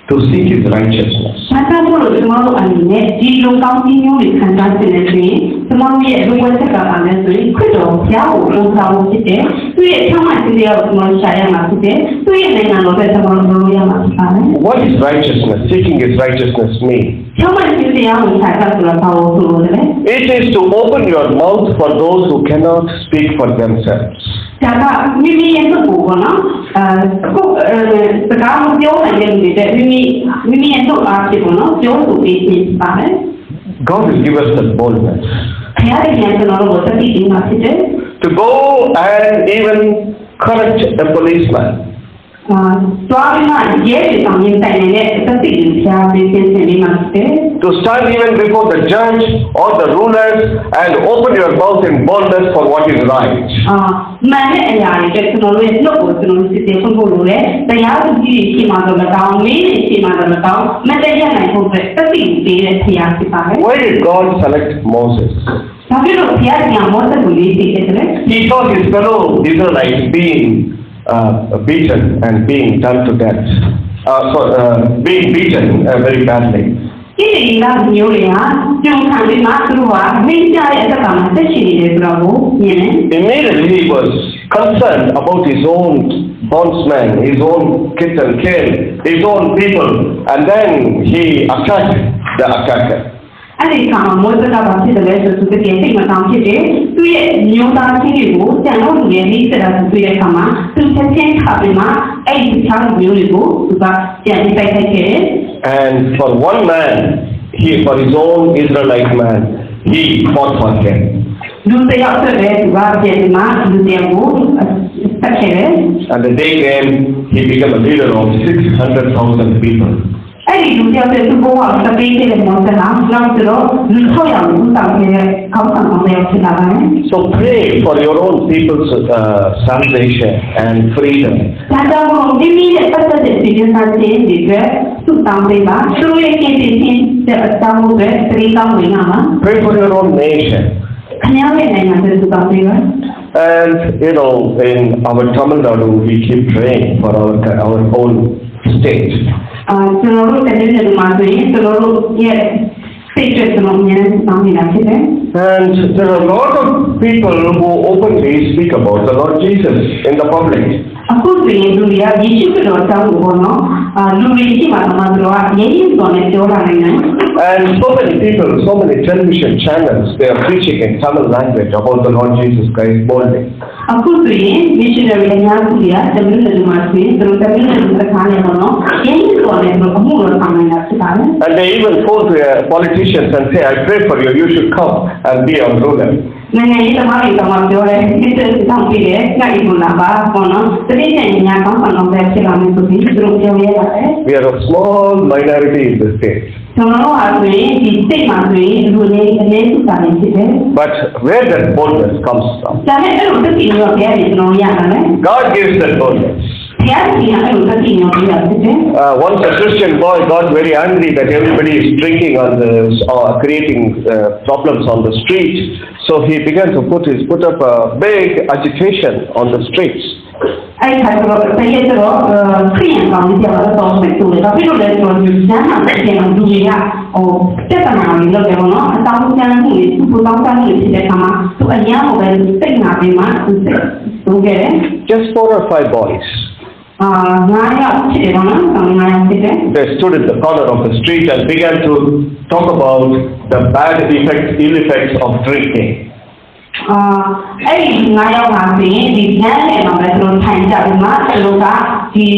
to seek His righteousness. ဘာသာလို့ကျွန်တော်တို့အနေနဲ့ဒီလိုကောင်းကြီးမျိုးတွေခံစားနေတယ်ဆိုရင်ကျွန်တော်ရဲ့လူ့ဘဝကပါမယ်ဆိုရင်ခရစ်တော်ဘုရားကိုလုံဆောင်ဖို့ဖြစ်တယ်သူရဲ့အထောက်အပံ့တရားကိုကျွန်တော်ရှာရမှာဖြစ်တယ်သူရဲ့နိုင်ငံတော်ပဲကျွန်တော်လုပ်ရမှာဖြစ်ပါတယ် What is righteousness? Seeking His righteousness mean? ကျောင်းမှာဒီတရားကိုရှာတာဆိုတာဘာလို့ဆိုလို့လဲ It is to open your mouth for those who cannot speak for themselves. ဒါကမိမိရဲ့ကိုယ်ပေါ့နော်စကားမပြောနိုင်တဲ့လူတွေမိမိရဲ့တော့အားဖြစ်ပေါ့နော်ပြောဆိုပေးခြင်းပါတယ် God will give us the boldness ဘုရားရဲ့ကျွန်တော်တို့တတိယမှာဖြစ်တယ် to go and even correct a policeman. သွားပြီးမှရဲတွေဆောင်ရင်တိုင်နေတဲ့တတိယဖျားပေးခြင်းတွေမှာဖြစ်တယ် To stand even before the judge or the rulers and open your mouth in boldness for what is right. မှန်တဲ့အရာတွေကျွန်တော်တို့ရဲ့နှုတ်ကိုကျွန်တော်တို့စစ်ဆေးဖို့လိုတယ်တရားသူကြီးတွေရှိမှတော့မကောင်းမင်းတွေရှိမှတော့မကောင်းမတရားနိုင်ဖို့အတွက်တတိယပေးတဲ့ဖျားဖြစ်ပါတယ် Why did God select Moses? ဘာဖြစ်လို့ဘုရားကမောသက်ကိုလေးသိတယ်လဲ He saw his fellow Israelites being beaten and being done to death. Being beaten very badly. ဒီလိုမျိုးတွေကကျုံခံပြီးမှသူတို့ကမိကြတဲ့အသက်ကမှဆက်ရှိနေတယ်ဆိုတော့ကိုမြင်တယ် Immediately he was concerned about his own bondsmen, his own kids and kin, his own people, and then he attacked the attacker. အဲ့ဒီခါမှာမောသက်ကဘာဖြစ်တယ်လဲဆိုသူတကယ်စိတ်မကောင်းဖြစ်တယ်သူရဲ့မျိုးသားချင်းတွေကိုကျန်တော့လူရဲ့နေစတာသူတွေ့တဲ့အခါမှာသူချက်ချင်းခါပြီးမှအဲ့ဒီချောင်းမျိုးတွေကိုသူကပြန်ပြီးတိုက်ခိုက်ခဲ့တယ် And for one man, for his own Israelite man, he fought for him. လူတယောက်တည်းကသူကပြန်ပြီးမှလူတယောက်ကို တက်ခဲ့တယ် And the day came, he became a leader of 600,000 people. အဲ့ဒီလူတယောက်တဲ့သူ့ဘဝကိုတပေးတဲ့မောင်စလာနောက်ဆိုတော့လူ6ယောက်ကိုတောင်းခဲ့ခေါင်းဆောင်အောင်ဖြစ်လာပါတယ် So pray for your own people's salvation and freedom. ဒါကြောင့်မို့ဒီမိရဲ့ပတ်သက်တဲ့ဒီနေ့သားချင်းတွေအတွက်သူ့တောင်းပေးပါသူတို့ရဲ့ကိစ္စချင်းတဲ့အတောင်းတွေပြည်ကောင်းဝင်လာမှာ Pray for your own nation. ခင်ဗျားရဲ့နိုင်ငံတွေသူတောင်းပေးပါ And you know, in our Tamil Nadu, we keep praying for our own state. ကျွန်တော်တို့တနေ့နေ့မှာဆိုရင်ကျွန်တော်တို့ရဲ့စိတ်တွေကျွန်တော်မြင်တောင်းနေတာဖြစ်တယ် And there are a lot of people who openly speak about the Lord Jesus in the public. အခုဆိုရင်လူတွေကယေရှုခရစ်တော်တောင်းဖို့ပေါ့နော်လူတွေရှိမှတော့သူတို့ကယေရှုတော်နဲ့ပြောတာနိုင်တယ် And so many people, so many television channels, they are preaching in Tamil language about the Lord Jesus Christ boldly. အခုဆိုရင် missionary အများကြီးကတမန်တော်မှာဆိုရင်သူတို့တမန်တော်စကားနဲ့ပေါ့နော်ယေရှုတော်နဲ့အမှုတော်ဆောင်နေတာဖြစ်ပါတယ် And they even phone to politicians and say, I pray for you, you should come and be our ruler. နိုင်ငံရေးသမားတွေတော့ပြောတယ်ဒီစတောင်းပြီးတဲ့ငါ့ဒီလိုလာပါပေါ့နော်တတိယညာကောင်းဆောင်တော့ဖြစ်လာမယ်ဆိုပြီးသူတို့ပြောရပါတယ် We are a small minority in this state. ကျွန်တော်တို့ဟာဆိုရင်ဒီစိတ်မှာဆိုရင်လူတွေအနည်းစုတာနေဖြစ်တယ် But where that boldness comes from? ဒါနဲ့အဲ့လိုတတိယရောဘယ်ကနေကျွန်တော်ရတယ် God gives that boldness. ဘုရားရှင်ကအဲ့လိုတတိယရောပြရဖြစ်တယ် Once a Christian boy got very angry that everybody is drinking on the or creating problems on the street, so he began to put up a big agitation on the streets. အဲ့ခါတော့တကယ်တော့ခရီးကောင်ကြီးကတော့မယ်တူတယ်ဒါပြီးတော့လည်းကျွန်တော်ညနာတဲ့လူတွေကတက်တနာလေးလုပ်တယ်ပေါ့နော်အတောင်းချမ်းမှုတွေသူ့တောင်းတမှုတွေဖြစ်တဲ့အခါမှာသူအញ្ញမ်းကိုပဲစိတ်နာပြီးမှသူစိတ်လုပ်ခဲ့တယ် Just 4 or 5 boys. 9 ယောက်ဖြစ်တယ်ပေါ့နော်9 ယောက်ဖြစ်တယ် They stood at the corner of the street and began to talk about the bad effects, ill effects of drinking. အဲ့ဒီ9 ယောက်ဟာဆိုရင်ဒီညနေမှာပဲသူတို့ထိုင်ကြပြီးမှသူတို့ကဒီ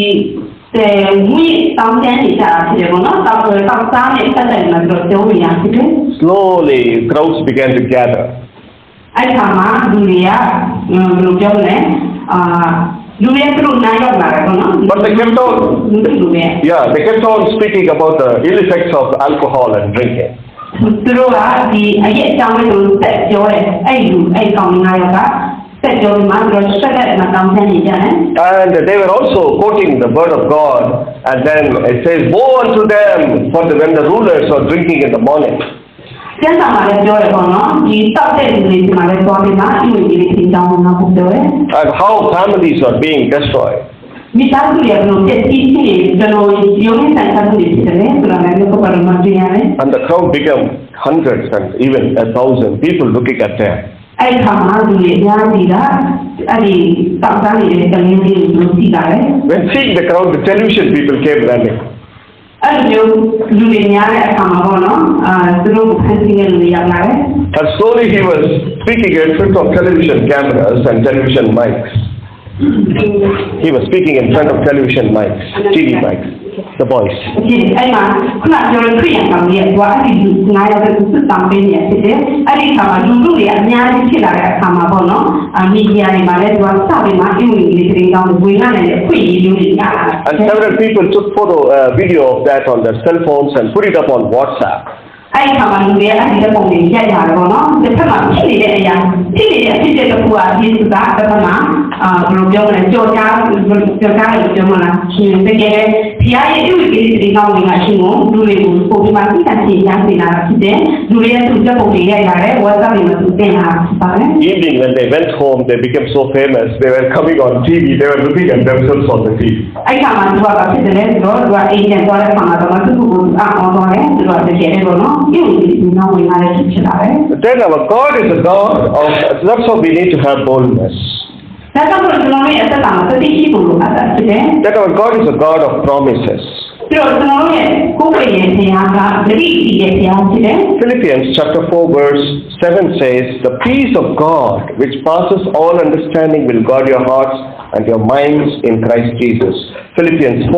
မွေးတောင်းတန်းနေကြတာဖြစ်တယ်ပေါ့နော်တောက်စားနဲ့ပတ်သက်နေတော့ပြောနေရဖြစ်တယ် Slowly, crowds began to gather. အဲ့ခါမှာလူတွေကဘယ်လိုပြောလဲလူတွေသူတို့နိုင်ရောက်လာတယ်ပေါ့နော် But they kept on, လူတွေ yeah, they kept on speaking about the ill effects of alcohol and drinking. သူတို့ကဒီအရေးအကြောင်းတွေကိုတက်ပြောတယ်အဲ့ကောင်9ယောက်ကတက်ပြောမှသူတို့ဆက်တဲ့မှာတောင်းတန်းနေကြတယ် And they were also quoting the word of God, and then it says, woe unto them when the rulers are drinking in the morning. ကျန်တာမှာလည်းပြောတယ်ပေါ့နော်ဒီတောက်တဲ့လူတွေဒီမှာလည်းသွားပြီးမှအယူကြီးတွေကြောင်းမှာပုံပြောတယ် And how families are being destroyed. မိသားစုတွေဘယ်လိုဖြစ်ပြီးကျွန်တော်ရုံးနဲ့တိုင်တာတွေဖြစ်တယ်ဆိုတာလည်းကိုယ်ပေါ်မှာကြည့်ရတယ် And the crowd became hundreds and even 1,000 people looking at them. အဲ့ခါမှာလူတွေအများကြီးကအဲ့ဒီတောက်စားနေတဲ့တလင်းလေးကိုကြည့်တာလေ When seeing the crowd, the television people came running. အဲ့လိုလူတွေများတဲ့အခါမှာပေါ့နော်သူတို့ဖန်ဆီးနေလို့ရောက်လာတယ် And slowly he was speaking in front of television cameras and television mics. He was speaking in front of television mics, TV mics, the voice. ဒီအဲ့မှာခုနပြောတဲ့ခရီးကောင်ကြီးကအဲ့ဒီ9ရောက်တဲ့သူတောင်းပေးနေဖြစ်တယ်အဲ့ဒီခါမှာလူတွေကအများကြီးဖြစ်လာတဲ့အခါမှာပေါ့နော်မီဒီယာတွေမှာလည်းသူကစပြီးမှအင်္ဂလိပ်လေးတွေတောင်းဝင်လာတဲ့ခွင့်ရည်တွေရလာတယ် And several people took video of that on their cell phones and put it up on WhatsApp. အဲ့ဒီခါမှာလူတွေအဲ့ဒီတဲ့ပုံတွေရိုက်ရတယ်ပေါ့နော်တစ်ဖက်မှာဖြစ်နေတဲ့အရာဖြစ်တဲ့တစ်ခုကဒီစုကတစ်ဖက်မှာဘယ်လိုပြောမလဲကြော်ကြားလို့ပြောမလားရှင်တကယ်ဖျားရဲ့ဥပဒေတွေကောင်းနေတာရှင်ကိုလူတွေကိုပုံပြီးမှသိတာသိရစေတာဖြစ်တယ်လူတွေရဲ့သူချက်ပုံတွေရိုက်ရတယ် WhatsApp တွေမှာသူတင်လာပါတယ် Evening when they went home, they became so famous. They were coming on TV. They were looking at themselves on the TV. အဲ့ခါမှာသူကဖြစ်တယ်ဆိုတော့သူကအိမ်ပြန်သွားတဲ့ခါမှာတော့သူ့ကိုအော်တော့တယ်သူကတကယ်လည်းပေါ့နော်ဒီလိုဝင်လာတဲ့ဖြစ်လာတယ် Then our God is a God of, that's how we need to have boldness. ဒါကြောင့်ကျွန်တော်ရဲ့အသက်တာမှာတတိရှိဖို့လိုအပ်တာဖြစ်တယ် That our God is a God of promises. ပြီးတော့ကျွန်တော်ရဲ့ကိုယ်ပိုင်ရဲ့ဘုရားကတတိရှိတဲ့ဘုရားဖြစ်တယ် Philippians chapter 4 verse 7 says, the peace of God which passes all understanding will guard your hearts and your minds in Christ Jesus. Philippians 4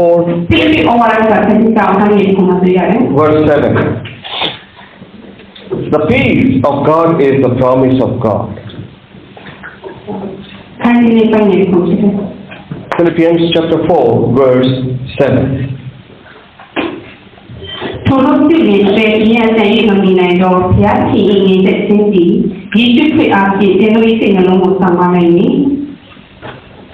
ဖိလိပ္ပိဩဝါဒစာခန်းကြီးအောင်ထားရခုမှတွေ့ရတယ် verse 7. The peace of God is the promise of God. ခန်းကြီးလေးပိုင်းနေကိုဖြစ်တယ် Philippians chapter 4, verse 7. ထို့ပြုရင်ပေရတဲ့မမီနိုင်တော့ဘုရားရှင်၏နေတဲ့ခြင်းဒီယေရှုခရစ်အားဖြင့်သင်တို့၏စိတ်နှလုံးကိုဆောင်ပါနိုင်မည်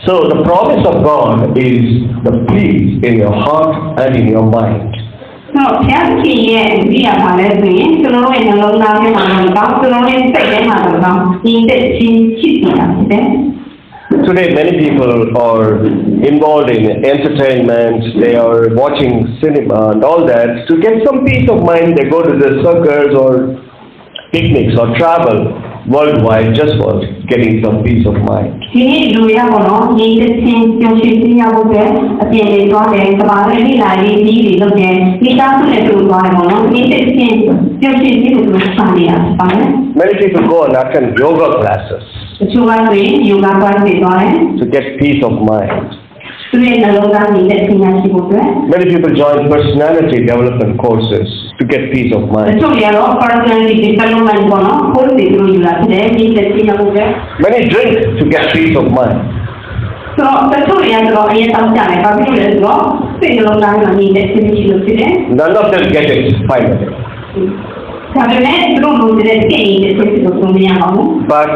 So the promise of God is the peace in your heart and in your mind. တော့ဘုရားရှင်ရဲ့ဒီရပါလဲဆိုရင်ကျွန်တော်တို့ရဲ့နှလုံးသားထဲမှာတော့ကျွန်တော်ရဲ့စိတ်ထဲမှာတော့နေတဲ့ခြင်းရှိနေတာဖြစ်တယ် Today many people are involved in entertainment, they are watching cinema and all that. To get some peace of mind, they go to the circus or picnics or travel worldwide just for getting some peace of mind. ဒီနေ့လူရပါတော့နေတဲ့ခြင်းပျော်ရွှင်ခြင်းရဖို့ပဲအပြင်တွေသွားတယ်။တပါးလေးလာရေးပြီးတွေလုပ်တယ်။မိသားစုနဲ့တူသွားတယ်ပေါ့နော်။နေတဲ့ခြင်းပျော်ရွှင်ခြင်းကိုသူစနေရပါတယ် Many people go and attend yoga classes ။တချို့ကဆိုရင်ယောဂကွာတွေသွားတယ် to get peace of mind. ။သူရဲ့နှလုံးသားနေတဲ့ခြင်းရရှိဖို့အတွက် Many people join personality development courses to get peace of တ mind. ချို့ရတော့ personality development ပေါ့နော်။ course တွေသူတို့ယူလာတယ်။နေတဲ့ခြင်းရဖို့အတွက် Many drink to get peace of mind. ဆိုတော့တချို့ရတော့အရင်တောင်းကြတယ်။ဘာဖြစ်လို့လဲဆိုတော့စိတ်နှလုံးသားမှာနေတဲ့ခြင်းရှိလို့ဖြစ်တယ် None of them get it finally. ။ဒါပေမဲ့သူတို့လိုတဲ့ခြင်းရတဲ့ခြင်းကိုသုံးရအောင် But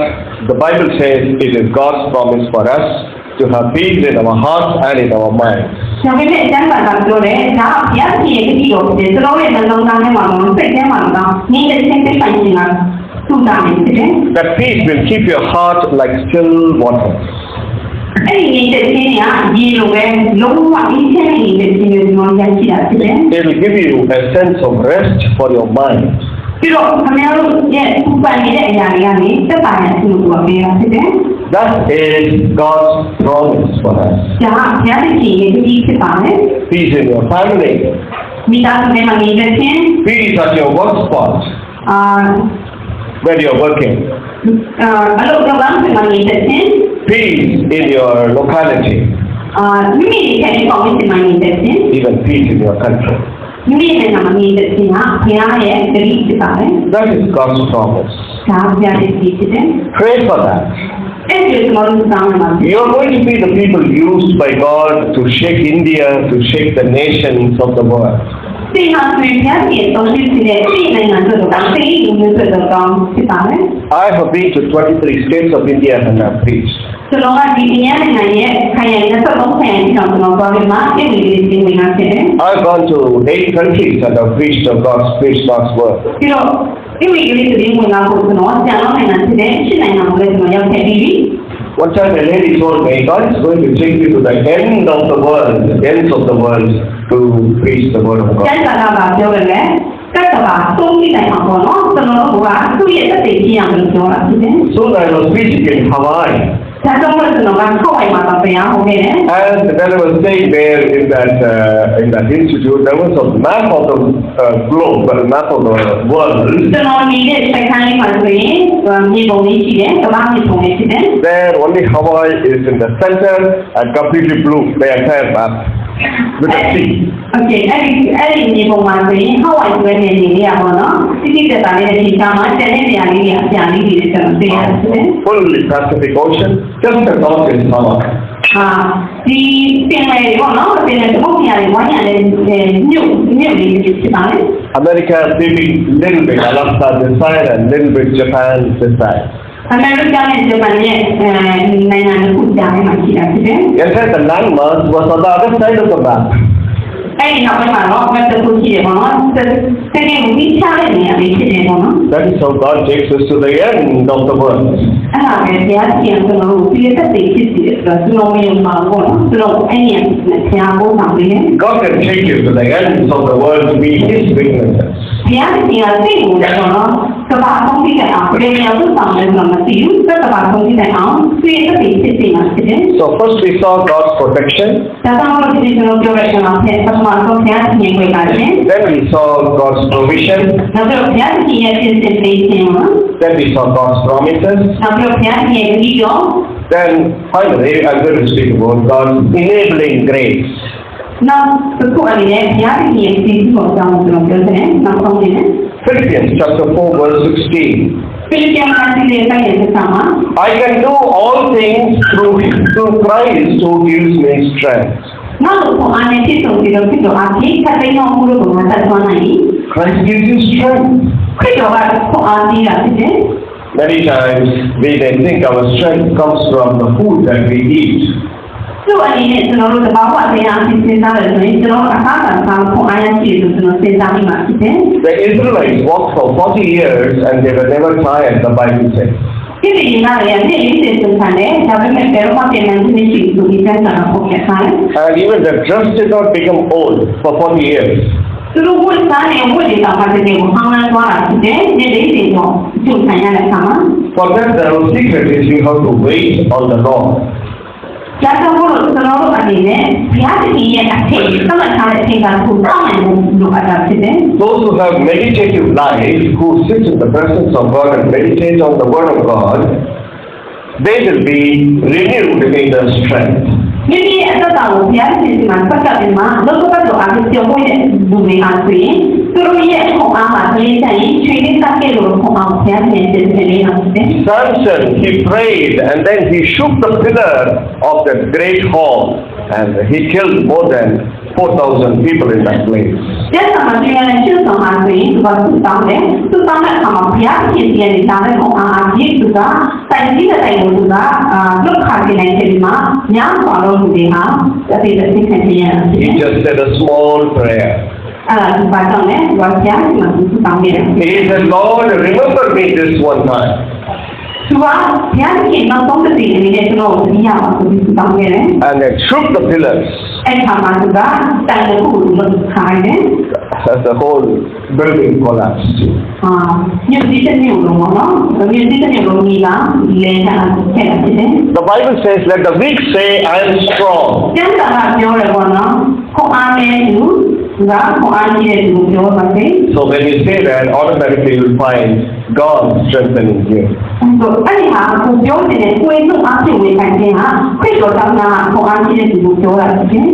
the Bible says it is God's promise for us to have peace in our heart and in our mind. ။ဒါပေမဲ့ကျမ်းစာကပြောတယ်ဒါဘုရားရှင်ရဲ့တတိတော်ဖြစ်တယ်။သူတို့ရဲ့နှလုံးသားထဲမှာတော့စိတ်ထဲမှာတော့နေတဲ့ခြင်းစိတ်ပိုင်းခြင်းကသူ့တာနေတယ် That peace will keep your heart like still water. ။အဲ့ဒီနေတဲ့ခြင်းကရေလိုပဲလုံးဝအင်းချင်းနေတဲ့ခြင်းကိုကျွန်တော်ရရှိတာဖြစ်တယ် It will give you a sense of rest for your mind. ။ပြီးတော့ခင်ဗျားတို့ရဲ့ဥပ္ပန်နေတဲ့အရာတွေကနေသက်သာရခြင်းကိုပေးရဖြစ်တယ် That is God's promise for us. ။ဒါဘုရားရှင်ရဲ့တတိဖြစ်ပါတယ် Peace in your family. ။မိသားစုထဲမှာနေတဲ့ခြင်း Peace at your work spot အာ where you are working. အလုပ်လုပ်ငန်းတွေမှာနေတဲ့ခြင်း Peace in your locality. မိမိရဲ့ဒီကောင်းတဲ့မှာနေတဲ့ခြင်း Even peace in your country. မိမိရဲ့နာမည်တဲ့ခြင်းကဘုရားရဲ့တတိဖြစ်ပါတယ် That is God's promise. ။ဒါဘုရားရဲ့တတိဖြစ်တယ် Pray for that. ။အဲ့ဒီကျွန်တော်တို့တောင်းမှာ You are going to be the people used by God to shake India, to shake the nations of the world. ဒီဟာဆိုရင်ဘုရားရဲ့တော်ရှိတဲ့ဒီနိုင်ငံတို့ကသိလူမျိုးတွေတော့ဖြစ်ပါတယ် I have been to 23 states of India and have preached. ။ကျွန်တော်ကဒီနိုင်ငံရဲ့ခိုင်ရ23ခရိုင်တောင်ကျွန်တော်ပြောပြီးမှအဲ့ဒီလေးတွေဝင်လာဖြစ်တယ် I've gone to 8 countries and have preached God's word. ။ပြီးတော့ဒီဝိကလေးတွေဝင်လာဖို့ကျွန်တော်ကျန်တော့နိုင်ငံဖြစ်တဲ့ရှစ်နိုင်ငံကိုလည်းကျွန်တော်ရောက်ခဲ့ပြီး One time a lady told me, God is going to take you to the end of the world, the ends of the world, to preach the word of ကျ God. န်တာကပြောတယ်လေကတ်တာသုံးပြီးနိုင်မှာပေါ့နော်ကျွန်တော်တို့ကသူ့ရဲ့အသိဉာဏ်ကိုပြောတာဖြစ်တယ် Soon I was preaching in Hawaii. ဒါကြောင့်မို့ကျွန်တော်ကခေါက်ဝိုင်မှာတော့ပြန်ဟောခဲ့တယ် And when I was staying there in that institute, there was a map of the globe, a map of the world. ကျွန်တော်နေတဲ့စိတ်ခိုင်းမှာဆိုရင်မြေပုံလေးရှိတယ်ကမ္ဘာမြေပုံလေးရှိတယ် There only Hawaii is in the center and completely blue, the entire map with the sea. Okay အဲ့ဒီမြေပုံမှာဆိုရင်ဟောက်ဝိုင်ဆိုတဲ့နေလေးရပါတော့တိတိကျကျလေးဒီကမှာတတဲ့နေရာလေးတွေအပြန်လေးတွေကျွန်တော်သိရတယ် Fully Pacific Ocean, just the north in Hawaii. ဒီပင်လယ်ပေါ့နော်ပင်လယ်သမုဒ္ဒရာတွေဝိုင်းရတဲ့မြို့လေးတွေဖြစ်ပါတယ် America maybe little bit Alaska this side and little bit Japan this side. အမေရိကန်နဲ့ဂျပန်ရဲ့နိုင်ငံတစ်ခုကြားထဲမှာရှိတာဖြစ်တယ် In fact, the landmass was on the other side of the map. အဲ့ဒီနောက်ပိုင်းမှာတော့မတ်တခုရှိတယ်ပေါ့နော်တကယ်ကိုပြီးချတဲ့နေရာလေးဖြစ်တယ်ပေါ့နော် That is how God takes us to the end of the world. အဲ့ဒါပဲဘုရားရှင်ကျွန်တော်တို့ပြည်သက်တွေဖြစ်စီတယ်ဆိုတော့ကျွန်တော်မြင်မှာပေါ့နော်ကျွန်တော်အဲ့ဒီအဖြစ်နဲ့ဘုရားဘုရားပေးတယ် God can take you to the ends of the world to be His witnesses. ဘုရားရှင်ကသိတယ်ပေါ့နော်ကဘာဆုံးပြီးတဲ့အောင်ဘယ်နေရာသို့ဆောင်လဲဆိုတော့မသိဘူးသက်ကဘာဆုံးပြီးတဲ့အောင်ပြည်သက်တွေဖြစ်စီမှာဖြစ်တယ် So first we saw God's protection. ဒါကြောင့်မို့ဒီကျွန်တော်ပြောရတဲ့မှာပထမဆုံးဘုရားရှင်ကိုလာတယ် Then we saw God's provision. နောက်ပြီးဘုရားရှင်ရဲ့ပြင်ဆင်ပေးခြင်းမှာ Then we saw God's promises. နောက်ပြီးဘုရားရှင်ရဲ့ဒီတော့ Then finally I'm going to speak about God's enabling grace. နောက်တစ်ခုအနေနဲ့ဘုရားရှင်ရဲ့ဒီကိုအကြောင်းကိုကျွန်တော်ပြောတယ်နောက်ဆုံးနေတယ် Philippians chapter 4 verse 16. ဖိလိပ္ပိယန်ပြည်ရဲ့တိုက်ရဲ့ဆက်မှာ I can do all things through Christ who gives me strength. နောက်တော့အားနဲ့ဖြစ်ဆုံးပြီးတော့ဖြစ်တော့အဖြစ်ခက်သိမ်းအောင်မှုလို့ကိုမှသက်သွားနိုင် Christ gives you strength. ခရစ်တော်ကကိုအားကြီးတာဖြစ်တယ် Many times we may think our strength comes from the food that we eat. သူ့အနေနဲ့ကျွန်တော်တို့တဘာဝတရားအဖြစ်စဉ်းစားတယ်ဆိုရင်ကျွန်တော်အခါကကိုအားရရှိလို့ကျွန်တော်စဉ်းစားမိမှာဖြစ်တယ် The Israelites walked for 40 years and they were never tired, the Bible says. ဒီလိုနားရတဲ့40စံခံတယ်ဒါပေမဲ့ဘယ်တော့မှပြန်နေမရှိဘူးဒီစံတာကိုပြထားတယ် And even the dress did not become old for 40 years. သူတို့ဝတ်စားနေဝတ်နေတာမှတကယ်ကိုဟောင်းလန်းသွားတာဖြစ်တယ်ဒီလေးတွေတော့ကျုံခံရတဲ့အခါမှာ For that, the secret is you have to wait on the Lord. ဒါကြောင့်မို့လို့ကျွန်တော်တို့အနေနဲ့ဘုရားသခင်ရဲ့အထက်သတ်မှတ်ထားတဲ့အချိန်ကကိုတောင်းနိုင်လို့လိုအပ်တာဖြစ်တယ် Those who have meditative life, who sit in the presence of God and meditate on the Word of God, they will be renewed in their strength. မိမိအသက်တာကိုဘုရားရှင်စီမှာပတ်သက်ပြီးမှလောကပတ်တော်အားဖြင့်ပြောင်းလဲတဲ့လူတွေအားဖြင့်သူတို့ရဲ့ခုံအားမှာတည်တဲ့ရင်ချွေလေးတက်ခဲ့လို့ခုံအောင်ဘုရားရှင်စီစီလေးအောင်ဖြစ်တယ် Samson, he prayed and then he shook the pillar of the great hall and he killed more than 4,000 people in that place. ကျန်တာမှပြန်လဲชื่อဆောင်မှာဆိုရင်သူကသူတောင်းတယ်သူတောင်းတဲ့အခါမှာဘုရားရှင်စီရဲ့နေတာတဲ့ခုံအားအပြည့်သူကတိုင်ကြီးတဲ့တိုင်ကိုသူကလွတ်ခါနေနိုင်တယ်ဒီမှာညာပါလို့လူတွေဟာအသေးစိတ်ခံနေရတာဖြစ်တယ် He just said a small prayer. အဲ့ဒါဒီပါတော့လေဘာကြာမှသူတောင်းတယ် He said, Lord, remember me this one time. သူကဘုရားရှင်နောက်ဆုံးတစ်ချိန်အနေနဲ့ကျွန်တော်ကိုသိရအောင်ဆိုပြီးတောင်းခဲ့တယ် And then shook the pillars. အဲ့ခါမှာသူကတိုင်ကိုလွတ်ခိုင်းတယ် As the whole building collapsed. ညစ်တဲ့ညလုံးပေါ့နော်ညစ်တဲ့ညလုံးကြီးကလဲတာဆက်တာဖြစ်တယ် The Bible says, let the weak say, I am strong. ကျမ်းစာကပြောတယ်ပေါ့နော်ခုအားနဲ့သူကခုအားကြီးတဲ့သူပြောပါစေ So when you say that, automatically you'll find God strengthening you. အဲ့ဒီဟာကိုပြောတဲ့ကိုယ်လုံးအားဖြင့်ဝေခံခြင်းဟာခရစ်တော်တောင်းတာခုအားကြီးတဲ့သူကိုပြောတာဖြစ်တယ်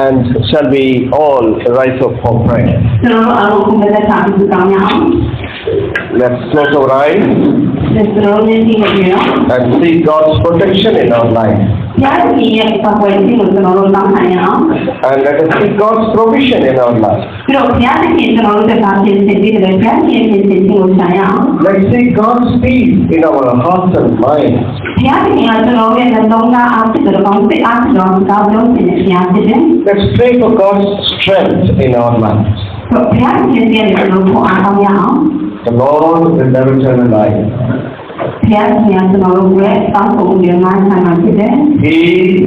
And shall we all rise up for prayer? ကျွန်တော်အားလုံးကိုလည်းဆက်ပြီးတောင်းရအောင် Let's close our eyes လက်တော်နဲ့ဒီလိုပြော and seek God's protection in our life. ဘုရားရှင်ရဲ့ပတ်ဝန်းကျင်ကိုကျွန်တော်တို့တောင်းနိုင်အောင် And let us seek God's provision in our life. ပြီးတော့ဘုရားရှင်ကျွန်တော်တို့တက်တာဖြစ်စေပြီးတယ်ဘုရားရှင်ဖြစ်စေကိုဆိုင်အောင် Let's seek God's peace in our hearts and minds. ဘုရားရှင်ကကျွန်တော်ရဲ့နှလုံးသားအားဖြင့်ကျွန်တော်စိတ်အားဖြင့်တော့ကောင်းလို့ရှင်ဘုရားဖြစ်တယ် Let's pray for God's strength in our lives. ဘုရားရှင်ရဲ့ကျွန်တော်တို့အားကောင်းရအောင် The Lord will never turn a lie. ဘုရားရှင်ကျွန်တော်တို့ရဲ့တောင်းဆိုမှုတွေမှာဆိုင်မှာဖြစ်တယ် He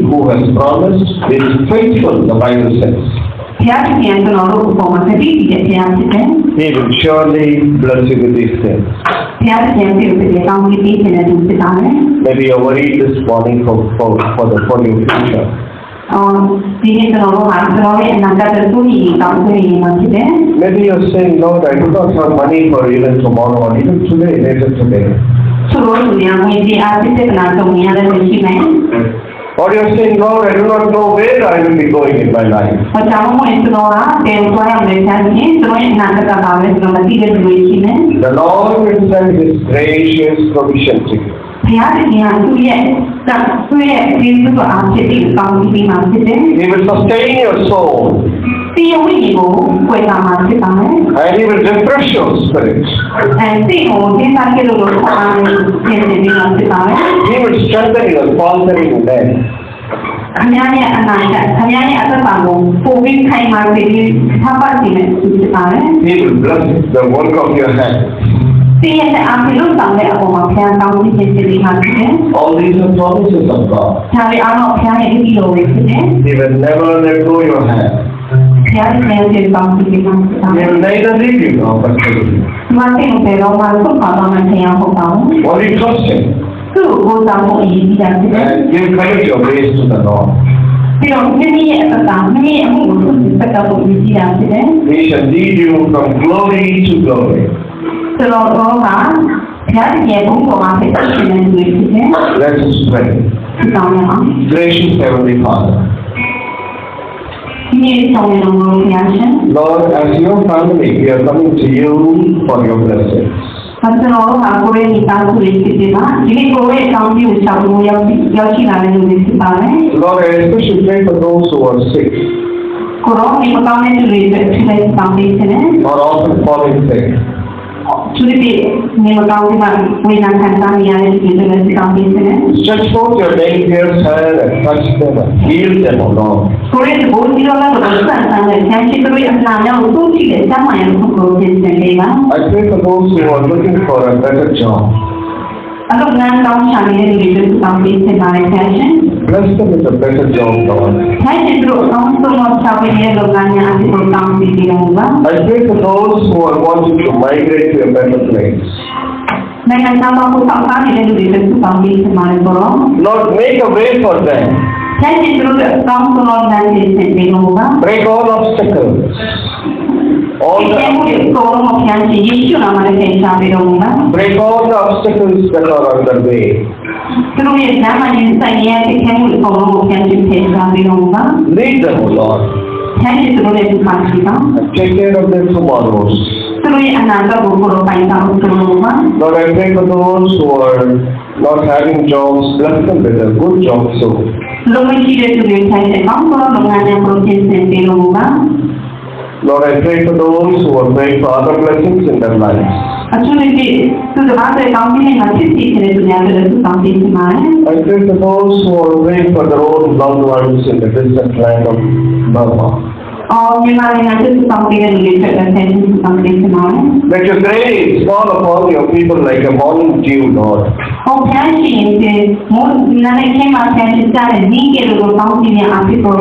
who has promised is faithful, the Bible says. ဘုရားရှင်ကျွန်တော်တို့အပေါ်မှာတတိယဘုရားဖြစ်တယ် He will surely bless you with these things. ဘုရားရှင်ပြည့်စုံတဲ့ကောင်းကြီးပေးတဲ့သူဖြစ်တာလေ Maybe you're worried this morning for your future. ဒီနေ့ကျွန်တော်တို့ဟာကျွန်တော်ရဲ့အနာဂတ်ကိုသူ့ညီတောင်းဆိုရင်မှဖြစ်တယ် Maybe you're saying, Lord, I do not have money for even tomorrow or even today, later today. သူတို့ကလည်းဝင်ဒီအားဖြင့်ကနာတော့မြင်ရတယ်ရှိမယ် Or you're saying, Lord, I do not know where I will be going in my life. ဘာကြောင့်မို့ကျွန်တော်ကတေသွားရမယ်ဆိုရင်ကျွန်တော်ရဲ့အနာဂတ်ကပါပဲကျွန်တော်မသိတဲ့လူတွေရှိမယ် The Lord will send His gracious provision to you. ဘုရားရှင်ကသူ့ရဲ့ဒီလိုအားဖြင့်ဒီကောင်းကြီးမှာဖြစ်တယ် He will sustain your soul. ဒီဝိညာဉ်ကိုဝေတာမှာဖြစ်ပါမယ် And He will refresh your spirit. အဲဒီကိုသင်္ခါရလို့ခေါ်တယ်ဖြစ်နေပြီလားဖြစ်ပါမယ် He will strengthen your faltering leg. ခမည်းရဲ့အနာဂတ်ခမည်းရဲ့အသက်တာကိုပုံပြီးခိုင်မာစေပြီးထားပါစေမယ်ဖြစ်ပါမယ် He will bless the work of your hands. ဒီရဲ့အပြင်လို့ဆောင်တဲ့အပေါ်မှာဘုရားကောင်းကြီးဖြစ်စေမှာဖြစ်တယ် All these are promises of God. ဒါတွေအားလုံးဘုရားရဲ့ဒီလိုပဲဖြစ်တယ် He will never let go your hand. ဘုရားရဲ့ကောင်းကြီးမှာဖြစ်ပါမ He ယ် will neither leave you nor forsake you. မသိဘူးတော့ဘာလို့ပါတော့မှဆရာဟုတ်ပါဘူး Only trust Him သူ့ကိုတောင်းဖို့အရေးကြီးတာဖြစ်တယ် and give credit your ways to the Lord. ပြီးတော့မိမိရဲ့အသက်တာမိမိရဲ့အမှုကိုစက်တော့အရေးကြီးတာဖြစ်တယ် He shall lead you from glory to glory. ဆိုတော့ဘုရားရဲ့ဘုံပေါ်မှာဖြစ်တဲ့ရှင်တွေဖြစ်တယ် Let us pray. ဒီကောင်းရအောင် Gracious Heavenly Father, ဒီနေ့ဆောင်ရအောင်ဘုရားရှင် Lord, as your family, we are coming to you for your blessings. ကျွန်တော်တို့ကကိုရီးမိသားစုတွေဖြစ်ပြီးပါဒီနေ့ကိုရီးအကြောင်းပြုချောက်လို့ရောက်ရှိလာတဲ့လူတွေဖြစ်ပါတယ် Lord, I especially pray for those who are sick, ကိုရောဒီမကောင်းတဲ့လူတွေအတွက်ဖြစ်တဲ့တောင်းပေးခြင်းနဲ့ or often falling sick. သူတို့ဒီနေမကောင်းတဲ့ဝေဒနာခံစားနေရတဲ့လူတွေအတွက်တောင်းပေးခြင်းနဲ့ Stretch forth your many pierced hand and touch them and heal them, O Lord. ကိုရီးဘိုးကြီးတော်လာတော့ဆန်ဆန်နဲ့ဆန်ချစ်တို့ရဲ့အနာရောသူ့ကြည့်တဲ့စမ်းမရမှုကိုပြင်ဆင်ပေးပါ I pray for those who are looking for a better job. အလုပ်ငန်းကောင်းချနေတဲ့လူတွေအတွက်တောင်းပေးခြင်းပါတယ်ဆရာရှင် Bless them with a better job, Lord. ဆရာရှင်တို့အကောင်းဆုံးသောချောက်ပေးတဲ့လုပ်ငန်းများအဖြစ်တောင်းပေးကြပါဦးပါ I pray for those who are wanting to migrate to a better place. နိုင်ငံသားမှုဆောင်ကားနေတဲ့လူတွေအတွက်တောင်းပေးခြင်းပါတယ်ဘော Lord, make a way for them. ဆရာရှင်တို့အကောင်းဆုံးသောလမ်းစဉ်ပေးလို့ပါ Break all obstacles. All ဒီကနေ့ the, ကိုယ်တော်ဖျန်စီယေရှုနာမနဲ့သင်ကြားပေးတော်မူပါ break all the obstacles that are on the way. သူတို့ရဲ့နာမရင်ဆိုင်ရတဲ့ခဲမှုကိုယ်တော်ဖျန်စီသင်ကြားပေးတော်မူပါ Lead them, O Lord, ဆရာရှင်တို့ရဲ့ဒီမှာရှိပါ and take care of their tomorrows. သူတို့ရဲ့အနာဂတ်ကိုကိုယ်တော်ပိုင်ဆောင်တော်မူပါ Lord, I pray for those who are not having jobs, bless them with a good job soon. လုံမရှိတဲ့သူတွေဆိုင်တဲ့ကောင်းသောလုပ်ငန်းများကိုပြင်ဆင်ပေးတော်မူပါ Lord, I pray for those who are praying for other blessings in their lives. အထူးသဖြင့်သူတို့အားတဲ့ကောင်းခြင်းနဲ့ဖြစ်စီတဲ့သူများတို့တောင်းပေးပါမယ် I pray for those who are praying for their own loved ones in the distant land of Burma. အော်မြန်မာနိုင်ငံသူတောင်းပေးတဲ့လူတွေအတွက်ဆင်သူတောင်းပေးပါမယ် Let your grace fall upon your people like a morning dew, Lord. ဟောဖျန်ရှင်တဲ့မောနာနဲ့ခင်မှာဆင်တဲ့ဒီကေလိုတောင်းပေးတဲ့အဖြစ်ကို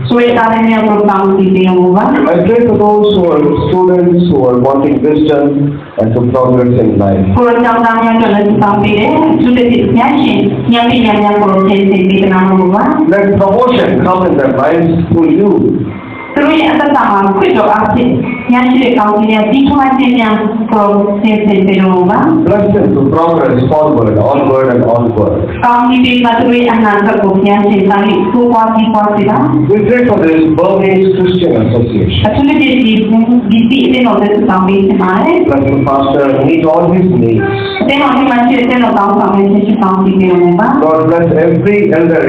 ဆွေးတာတဲ့များကိုတောင်းပေးတယ်ဘော I pray for those who are students who are wanting wisdom and to progress in life. ကိုယ်ကြောင့်သားများတို့လည်းတောင်းပေးတယ်သူတို့ဒီဖျန်ရှင်ညံ့ညံ့များကိုဆင်ပေးနာဘော Let promotion come in their lives through you. သူတို့ရဲ့အသက်တာမှာခွင့်တော်အဖြစ်ညရှိတဲ့ကောင်းကြီးနဲ့ပြီးထွားခြင်းများကိုဆင်ပေးတော်ပါ Bless them to progress forward, onward and onward. ကောင်းကြီးတွေမှာသူတို့ရဲ့အနာဂတ်ကိုပြန်ရှင်းတိုင်းကိုပွားပြီးပွားစီတာ We pray for this Burmese Christian Association. အထူးသဖြင့်ဒီအတော်တဲ့တောင်းပေးချင်ပါတယ် Bless the pastor, meet all his needs. အတင်းတော်ဒီမှာရှိတဲ့တောင်းဆောင်ခြင်းရှိတောင်းပြီးပြောမှာပါ Lord, bless every elder,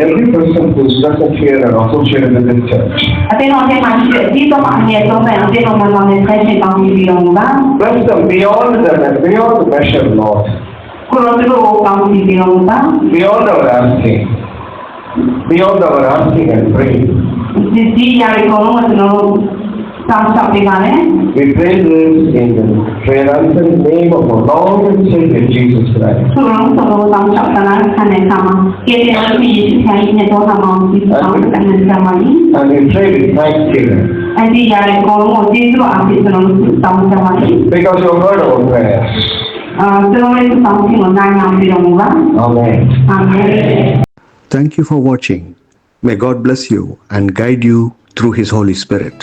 every person who is present here and associated with this church. အတင်းတော်ဒီမှာရှိတဲ့ဒီတော့အမြဲဆုံးတဲ့အတင်းတော်မှာလည်းဆက်ရှိတောင်းပြီးပြောမှာပါ Bless them beyond the measure, Lord. ကိုရောတို့ကောင်းပြီးပြောမှာပါ Beyond our asking. Beyond our asking and praying. ဒီရာရီကိုတော့ကျွန်တော်တောင်းဆောင်ပေးပါမယ် We pray this in the triumphant name of our Lord and Savior Jesus Christ. သူတို့တော့တောင်းဆောင်တာခံနေမှာကျေးဇူးတော်ကြီးယေရှုခရစ်ရဲ့တော်မှာဒီဆောင်တဲ့နေရာမှာ And we pray with thanksgiving. အဲ့ဒီရာရဲ့ကိုယ်ကိုကျေးဇူးအဖြစ်ကျွန်တော်တောင်းကြပါမယ် Because you have heard our prayers. ကျွန်တော်ရဲ့တောင်းခြင်းကိုနိုင်အောင်ပြုလုပ်ပါ Amen. အာမင် Thank you for watching. May God bless you and guide you through His Holy Spirit.